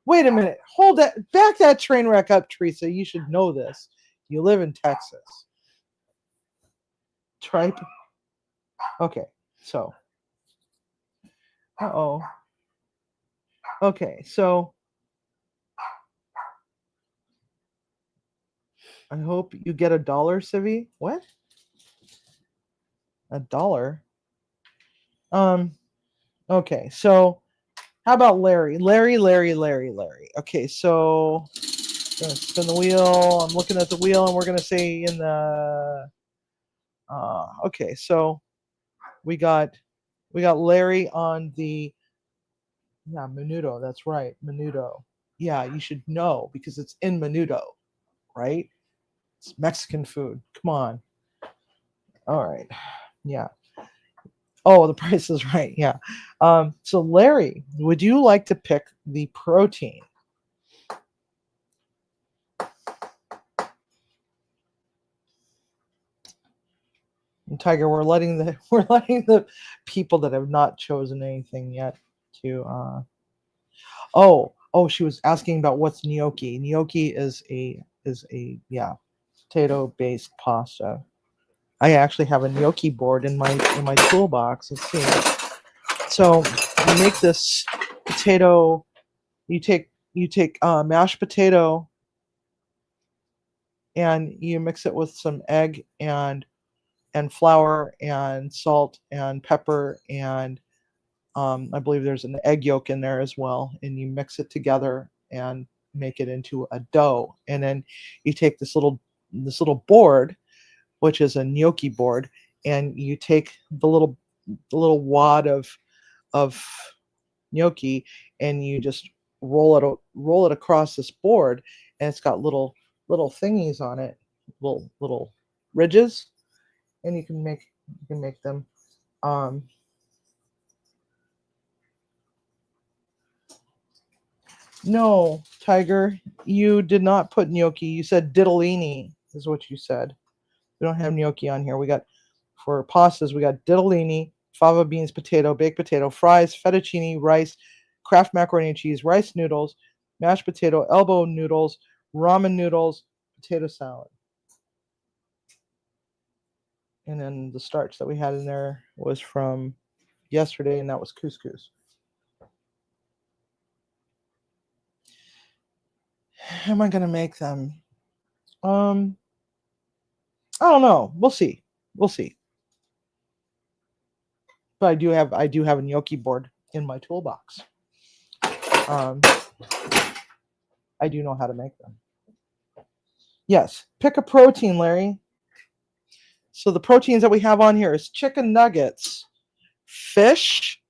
wait a minute, hold that, back that train wreck up, Teresa. You should know this. You live in Texas. Tripe. Okay, so. Okay, so I hope you get $1, Civi. What? $1? Okay, so how about Larry? Larry. Okay, so I'm gonna spin the wheel. I'm looking at the wheel, and we're gonna say in the. Okay, so we got Larry on the. Yeah, menudo. That's right, menudo. Yeah, you should know because it's in menudo, right? It's Mexican food. Come on. All right. Yeah. Oh, the price is right. Yeah. So Larry, would you like to pick the protein? And Tiger, we're letting the people that have not chosen anything yet to she was asking about what's gnocchi. Gnocchi is a potato based pasta. I actually have a gnocchi board in my toolbox. Let's see. So you make this potato. You take mashed potato and you mix it with some egg and flour and salt and pepper and I believe there's an egg yolk in there as well, and you mix it together and make it into a dough. And then you take this little board, which is a gnocchi board, and you take the little wad of gnocchi and you just roll it across this board, and it's got little thingies on it, little ridges, and you can make them. No, Tiger, you did not put gnocchi. You said ditalini is what you said. We don't have gnocchi on here. We got, for pastas, we got ditalini, fava beans, potato, baked potato, fries, fettuccine, rice, Kraft macaroni and cheese, rice noodles, mashed potato, elbow noodles, ramen noodles, potato salad. And then the starch that we had in there was from yesterday, and that was couscous. How am I going to make them? I don't know. We'll see. But I do have a gnocchi board in my toolbox. I do know how to make them. Yes, pick a protein, Larry. So the proteins that we have on here is chicken nuggets, fish,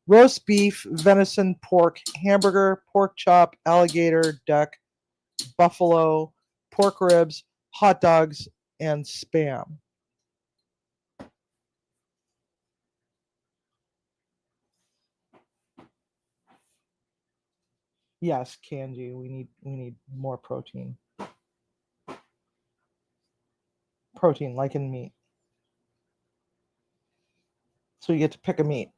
roast beef, venison, pork, hamburger, pork chop, alligator, duck, buffalo, pork ribs, hot dogs, and Spam. Yes, Kanji, we need more protein. Protein, like in meat. So you get to pick a meat.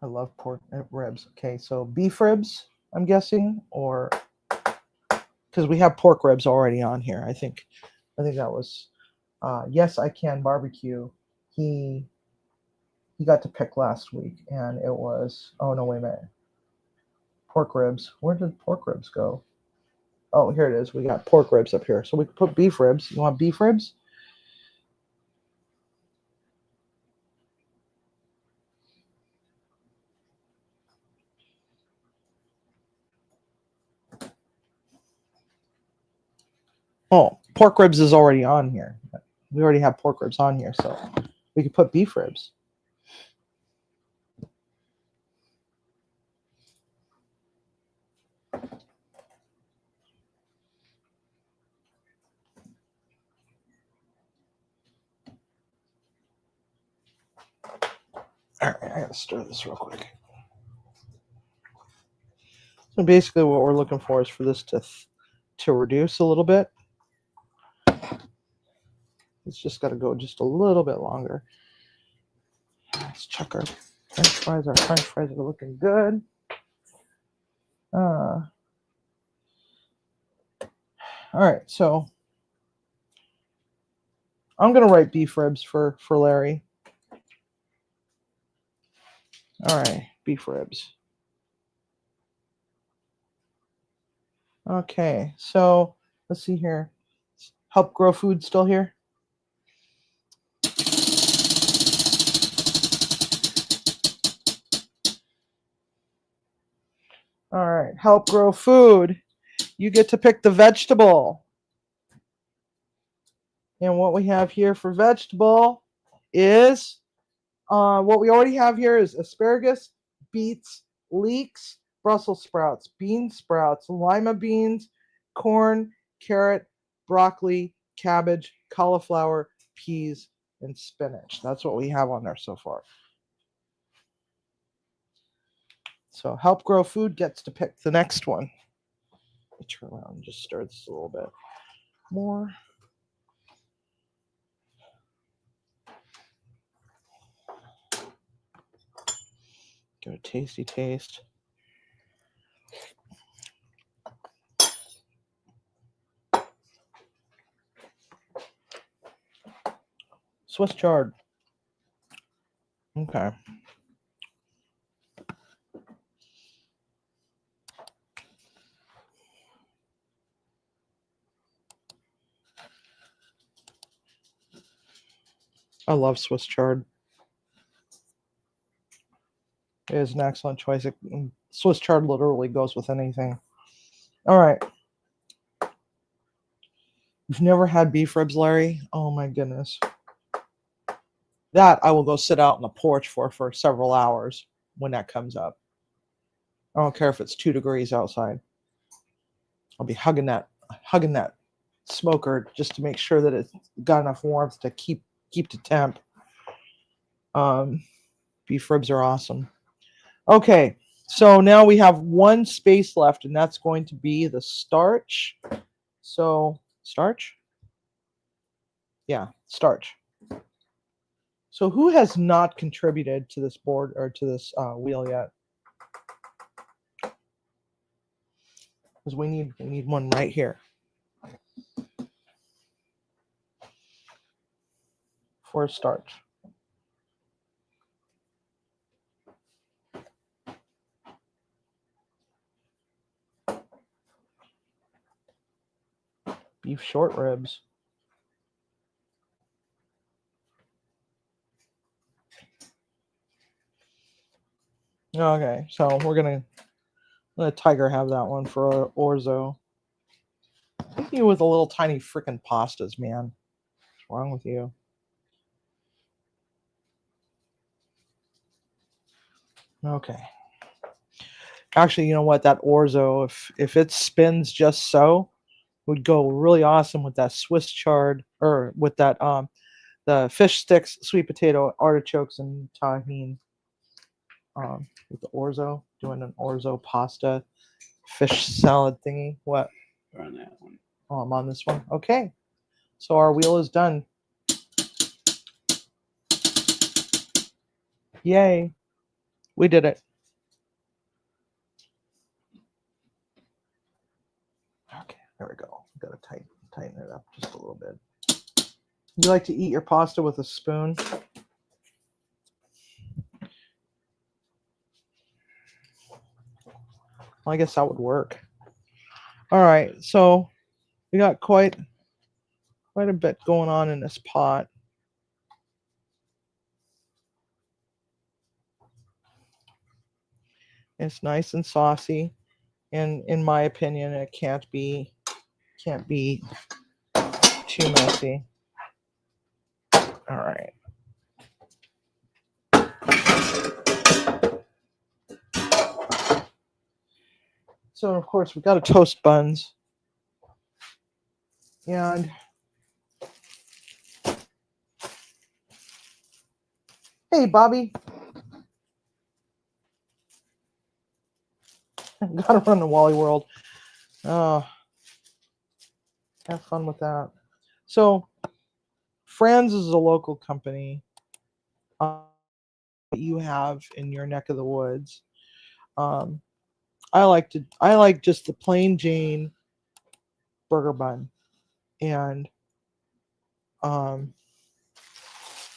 I love pork ribs. Okay, so beef ribs, I'm guessing, or because we have pork ribs already on here. I think that was Yes I Can Barbecue. He got to pick last week, and it was, oh no, wait a minute. Pork ribs. Where did pork ribs go? Oh, here it is. We got pork ribs up here. So we could put beef ribs. You want beef ribs? Oh, pork ribs is already on here. We already have pork ribs on here, so we could put beef ribs. All right, I gotta stir this real quick. So basically, what we're looking for is for this to reduce a little bit. It's just got to go just a little bit longer. Let's check our French fries. Our French fries are looking good. All right, so I'm gonna write beef ribs for Larry. All right, beef ribs. Okay, so let's see here. Help Grow Food still here? All right, Help Grow Food. You get to pick the vegetable. And what we have here for vegetable is what we already have here is asparagus, beets, leeks, Brussels sprouts, bean sprouts, lima beans, corn, carrot, broccoli, cabbage, cauliflower, peas, and spinach. That's what we have on there so far. So Help Grow Food gets to pick the next one. Let me turn around and just stir this a little bit more. Give it a tasty taste. Swiss chard. Okay. I love Swiss chard. It is an excellent choice. Swiss chard literally goes with anything. All right. You've never had beef ribs, Larry? Oh my goodness. That I will go sit out on the porch for several hours when that comes up. I don't care if it's 2 degrees outside. I'll be hugging that smoker just to make sure that it's got enough warmth to keep the temp. Beef ribs are awesome. Okay, so now we have one space left, and that's going to be the starch. So starch? Yeah, starch. So who has not contributed to this board or to this wheel yet? Because we need one right here for starch. Beef short ribs. Okay, so we're gonna let Tiger have that one for orzo. You with the little tiny freaking pastas, man. What's wrong with you? Okay. Actually, you know what? That orzo, if it spins just so, would go really awesome with that Swiss chard or with that the fish sticks, sweet potato, artichokes, and tahine. With the orzo, doing an orzo pasta fish salad thingy. What?
On that one.
Oh, I'm on this one. Okay. So our wheel is done. Yay. We did it. Okay, there we go. Gotta tighten it up just a little bit. You like to eat your pasta with a spoon? Well, I guess that would work. All right, so we got quite a bit going on in this pot. It's nice and saucy, and in my opinion, it can't be too messy. All right. So of course we got to toast buns. And hey, Bobby. Gotta run to Wally World. Oh, have fun with that. So, Franz is a local company that you have in your neck of the woods. I like just the plain Jane burger bun, and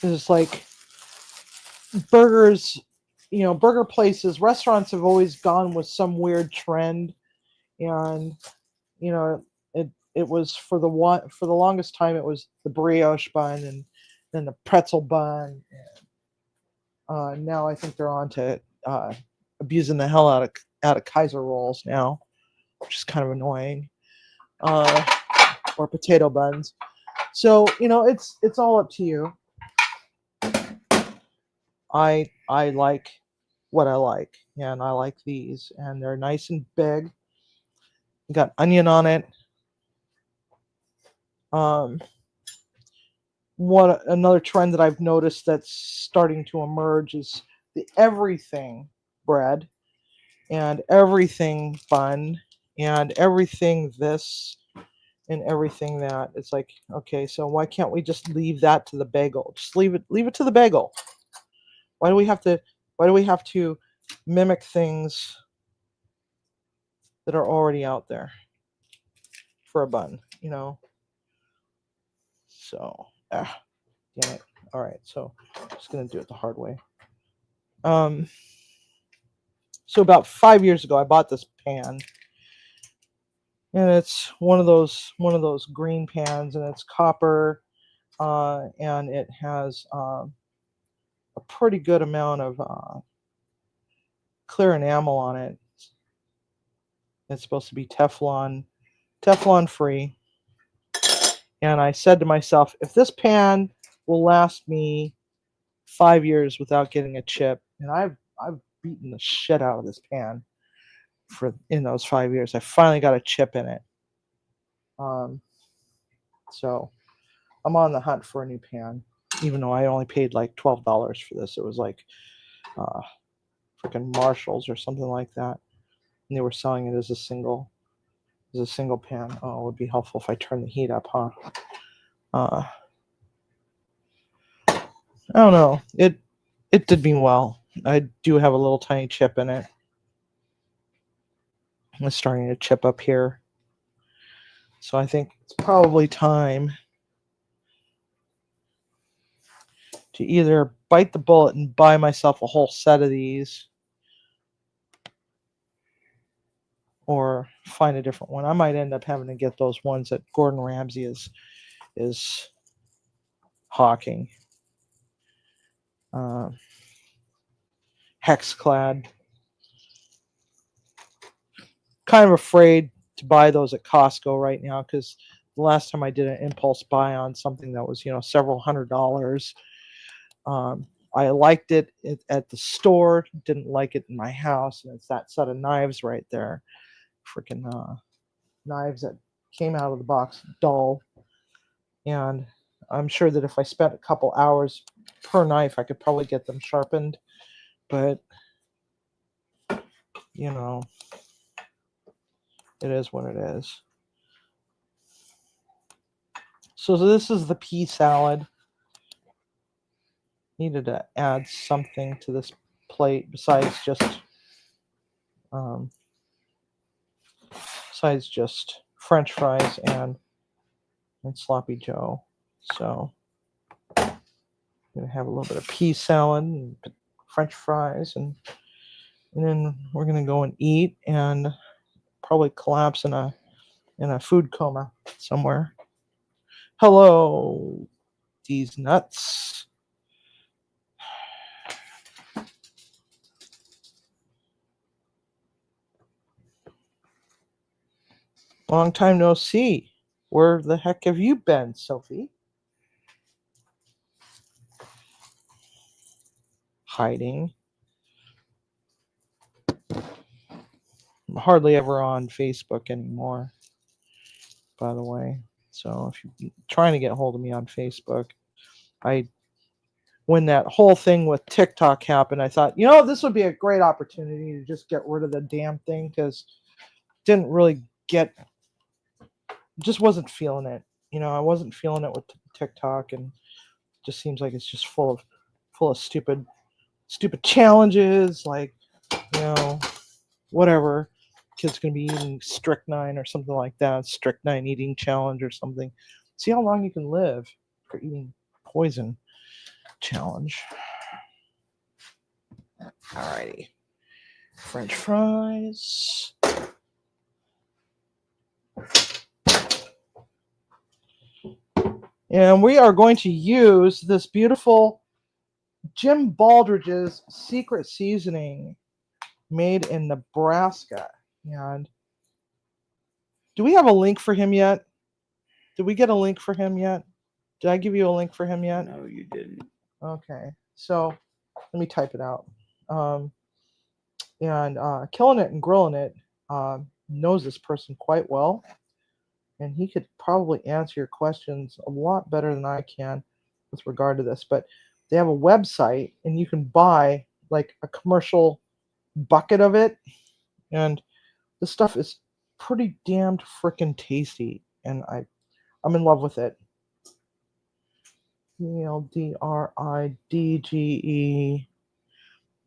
it's like burgers. You know, burger places, restaurants have always gone with some weird trend, and you know, it was for the longest time it was the brioche bun and then the pretzel bun. And now I think they're on to abusing the hell out of Kaiser rolls now, which is kind of annoying. Or potato buns. So you know, it's all up to you. I like what I like, and I like these, and they're nice and big. Got onion on it. What another trend that I've noticed that's starting to emerge is the everything bread and everything bun and everything this and everything that. It's like, okay, so why can't we just leave that to the bagel? Just leave it to the bagel. Why do we have to mimic things that are already out there for a bun, you know? So, damn it. All right, so I'm just gonna do it the hard way. So about 5 years ago, I bought this pan, and it's one of those green pans, and it's copper, and it has a pretty good amount of clear enamel on it. It's supposed to be Teflon free. And I said to myself, if this pan will last me 5 years without getting a chip, and I've beaten the shit out of this pan in those 5 years. I finally got a chip in it. So I'm on the hunt for a new pan, even though I only paid like $12 for this. It was like freaking Marshalls or something like that, and they were selling it as a single pan. Oh, it would be helpful if I turn the heat up, huh? I don't know. It did me well. I do have a little tiny chip in it. It's starting to chip up here. So I think it's probably time to either bite the bullet and buy myself a whole set of these, or find a different one. I might end up having to get those ones that Gordon Ramsay is hawking. Hexclad. Kind of afraid to buy those at Costco right now, because the last time I did an impulse buy on something that was, several $100s, I liked it at the store, didn't like it in my house, and it's that set of knives right there. Freaking knives that came out of the box dull, and I'm sure that if I spent a couple hours per knife, I could probably get them sharpened, but it is what it is. So this is the pea salad. Needed to add something to this plate besides just French fries and sloppy Joe. So I'm gonna have a little bit of pea salad and French fries, and then we're gonna go and eat and probably collapse in a food coma somewhere. Hello, these nuts. Long time no see. Where the heck have you been, Sophie? Hiding. I'm hardly ever on Facebook anymore, by the way. So if you're trying to get a hold of me on Facebook, when that whole thing with TikTok happened, I thought, this would be a great opportunity to just get rid of the damn thing because didn't really just wasn't feeling it. I wasn't feeling it with TikTok, and it just seems like it's just full of stupid challenges, like, whatever. Kid's gonna be eating strychnine or something like that, strychnine eating challenge or something. See how long you can live for eating poison challenge. Alrighty. French fries. And we are going to use this beautiful Jim Baldridge's secret seasoning made in Nebraska. And do we have a link for him yet? Did we get a link for him yet? Did I give you a link for him yet?
No, you didn't.
Okay. So let me type it out. Killing It and Grilling It knows this person quite well. And he could probably answer your questions a lot better than I can with regard to this. But they have a website, and you can buy like a commercial bucket of it. And this stuff is pretty damned freaking tasty. And I'm in love with it. ELDRIDGE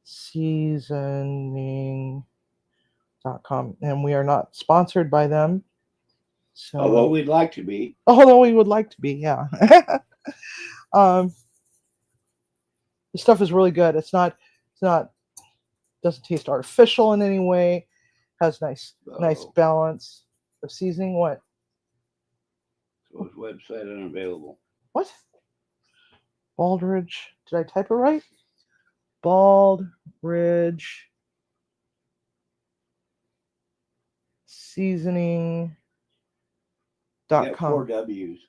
seasoning.com. And we are not sponsored by them. So,
although we'd like to be.
Although we would like to be, yeah. The stuff is really good. It's not doesn't taste artificial in any way. Has nice balance of seasoning. What?
So his website unavailable.
What? Baldridge. Did I type it right? Baldridge seasoning.com.
Yeah, 4 W's.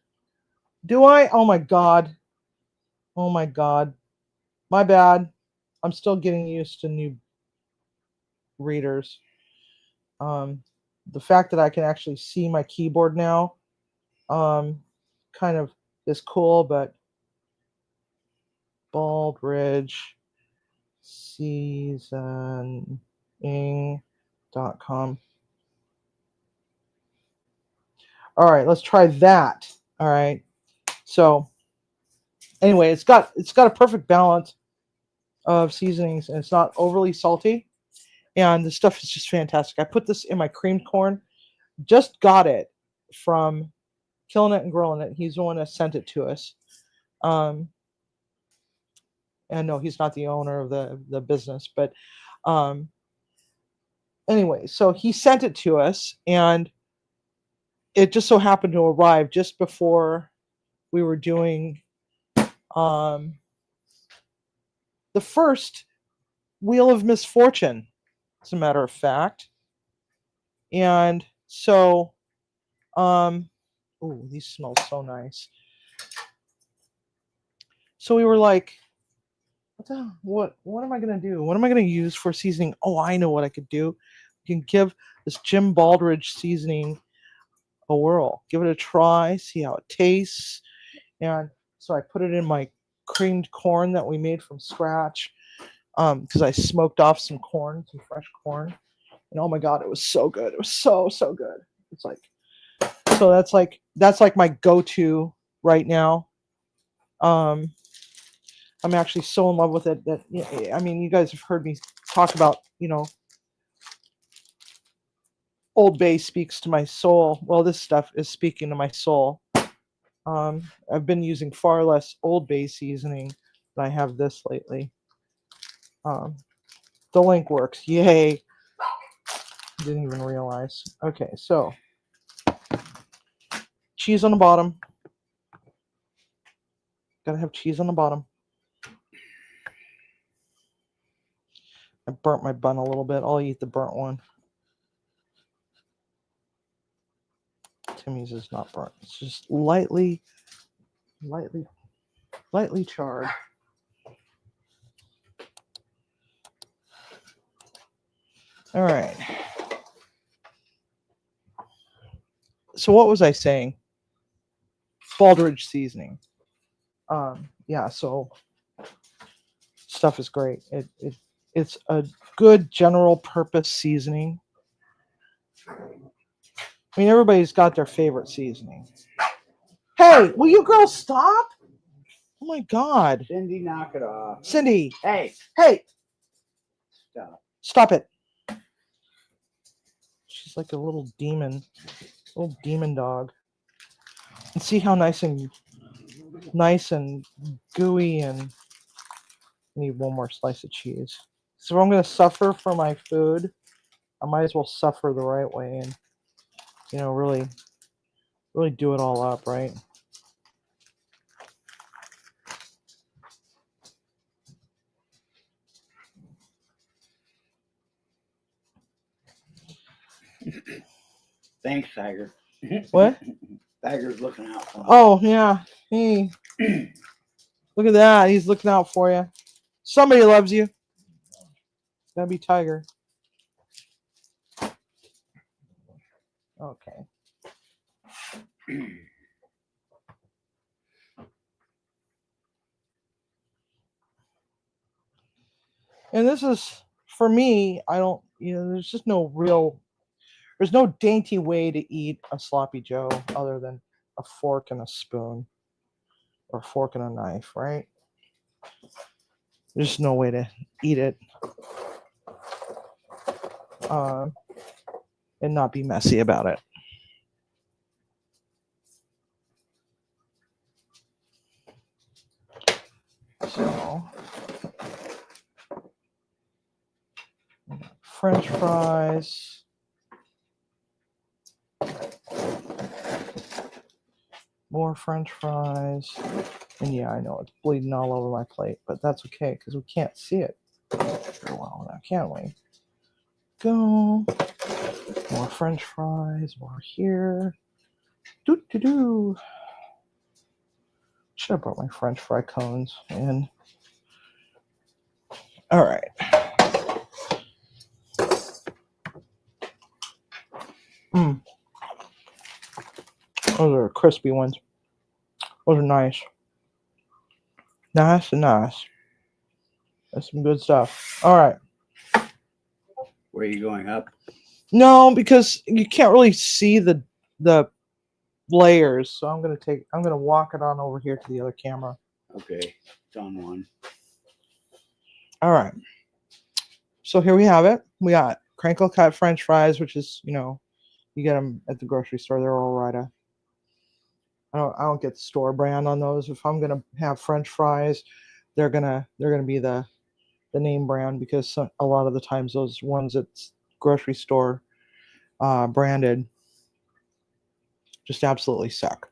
Do I? Oh my god. My bad. I'm still getting used to new readers. The fact that I can actually see my keyboard now kind of is cool, but Baldridge seasoning.com. All right, let's try that. All right. So anyway, it's got a perfect balance of seasonings, and it's not overly salty. And the stuff is just fantastic. I put this in my creamed corn. Just got it from Killing It and Grilling It. He's the one that sent it to us. And no, he's not the owner of the business, but anyway, so he sent it to us, and it just so happened to arrive just before we were doing the first Wheel of Misfortune, as a matter of fact. And so, these smell so nice. So we were like, what am I gonna do? What am I gonna use for seasoning? Oh, I know what I could do. You can give this Jim Baldridge seasoning a whirl. Give it a try, see how it tastes. And so I put it in my creamed corn that we made from scratch. Because I smoked off some fresh corn. And oh my god, it was so good. It was so good. It's like, so that's like my go-to right now. I'm actually so in love with it that, I mean, you guys have heard me talk about, Old Bay speaks to my soul. Well, this stuff is speaking to my soul. I've been using far less Old Bay seasoning than I have this lately. The link works. Yay. Didn't even realize. Okay, so cheese on the bottom. Gotta have cheese on the bottom. I burnt my bun a little bit. I'll eat the burnt one. Timmy's is not burnt. It's just lightly charred. All right. So what was I saying? Baldridge seasoning. Yeah, so stuff is great. It's a good general purpose seasoning. I mean, everybody's got their favorite seasoning. Hey, will you girls stop? Oh my God.
Cindy, knock it off.
Cindy.
Hey,
Hey,
stop.
stop it. She's like a little demon dog. And see how nice and gooey, and I need one more slice of cheese. So if I'm going to suffer for my food, I might as well suffer the right way and, really do it all up, right?
Thanks, Tiger.
What?
Tiger's looking out for me.
Oh, yeah. Hey. Look at that. He's looking out for you. Somebody loves you. It's gotta be Tiger. Okay. And this is, for me, I don't, there's just there's no dainty way to eat a sloppy Joe other than a fork and a spoon, or a fork and a knife, right? There's no way to eat it and not be messy about it. So, French fries. More French fries. And yeah, I know it's bleeding all over my plate, but that's okay because we can't see it very well now, can we? Go. More French fries. More here. Doo-doo-doo. Should have brought my French fry cones in. All right. Those are crispy ones. Those are nice. Nice and nice. That's some good stuff. All right.
Where are you going up?
No, because you can't really see the layers. So I'm gonna walk it on over here to the other camera.
Okay, it's on one.
All right. So here we have it. We got crinkle cut French fries, which is, you get them at the grocery store. They're all right. I don't get the store brand on those. If I'm gonna have French fries, they're gonna be the name brand, because a lot of the times those ones at grocery store branded just absolutely suck.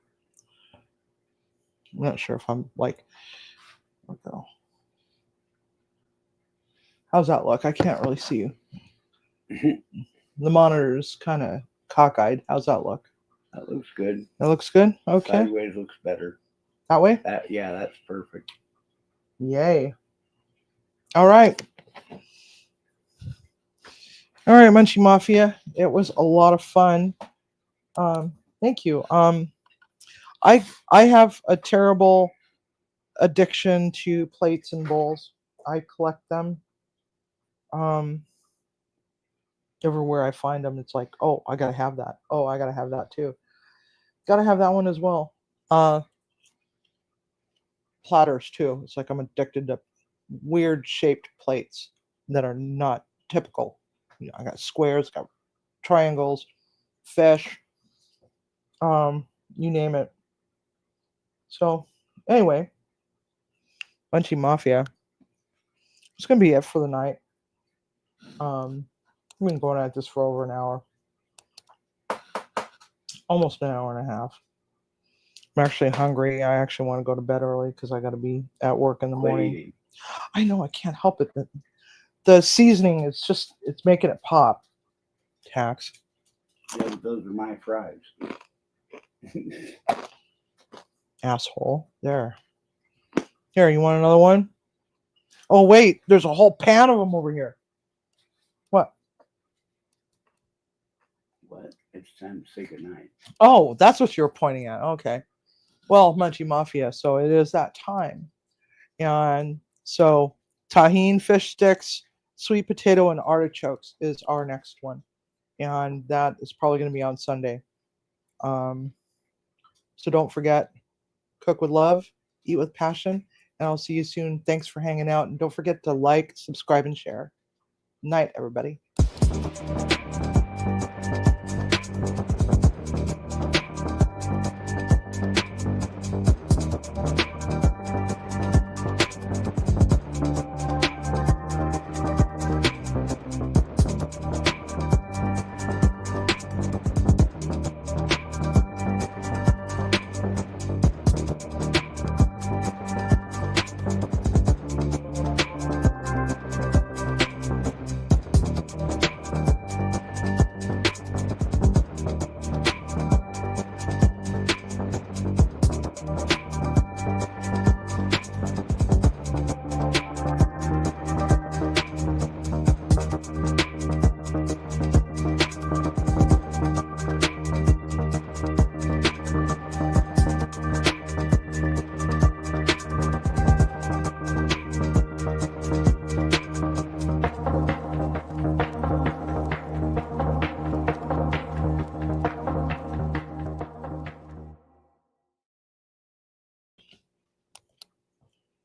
I'm not sure if I'm like, okay. How's that look? I can't really see you. The monitor's kind of cockeyed. How's that look?
That looks good.
That looks good? Okay.
Sideways looks better.
That way?
Yeah, that's perfect.
Yay. All right. All right, Munchie Mafia. It was a lot of fun. Thank you. I have a terrible addiction to plates and bowls. I collect them. Everywhere I find them, it's like, oh, I gotta have that. Oh, I gotta have that too. Gotta have that one as well. Platters too. It's like I'm addicted to weird shaped plates that are not typical. I got squares, got triangles, fish, you name it. So anyway, Munchie Mafia. It's gonna be it for the night. I've been going at this for over an hour. Almost an hour and a half. I'm actually hungry. I actually want to go to bed early because I got to be at work in the morning. I know, I can't help it. The seasoning, it's making it pop. Tax.
Yeah, those are my fries.
Asshole. There. Here, you want another one? Oh, wait. There's a whole pan of them over here. What?
What? It's time to say goodnight.
Oh, that's what you were pointing at. Okay. Well, Munchie Mafia. So it is that time. And so tahine fish sticks, sweet potato, and artichokes is our next one. And that is probably going to be on Sunday. So don't forget, cook with love, eat with passion, and I'll see you soon. Thanks for hanging out. And don't forget to like, subscribe, and share. Night, everybody.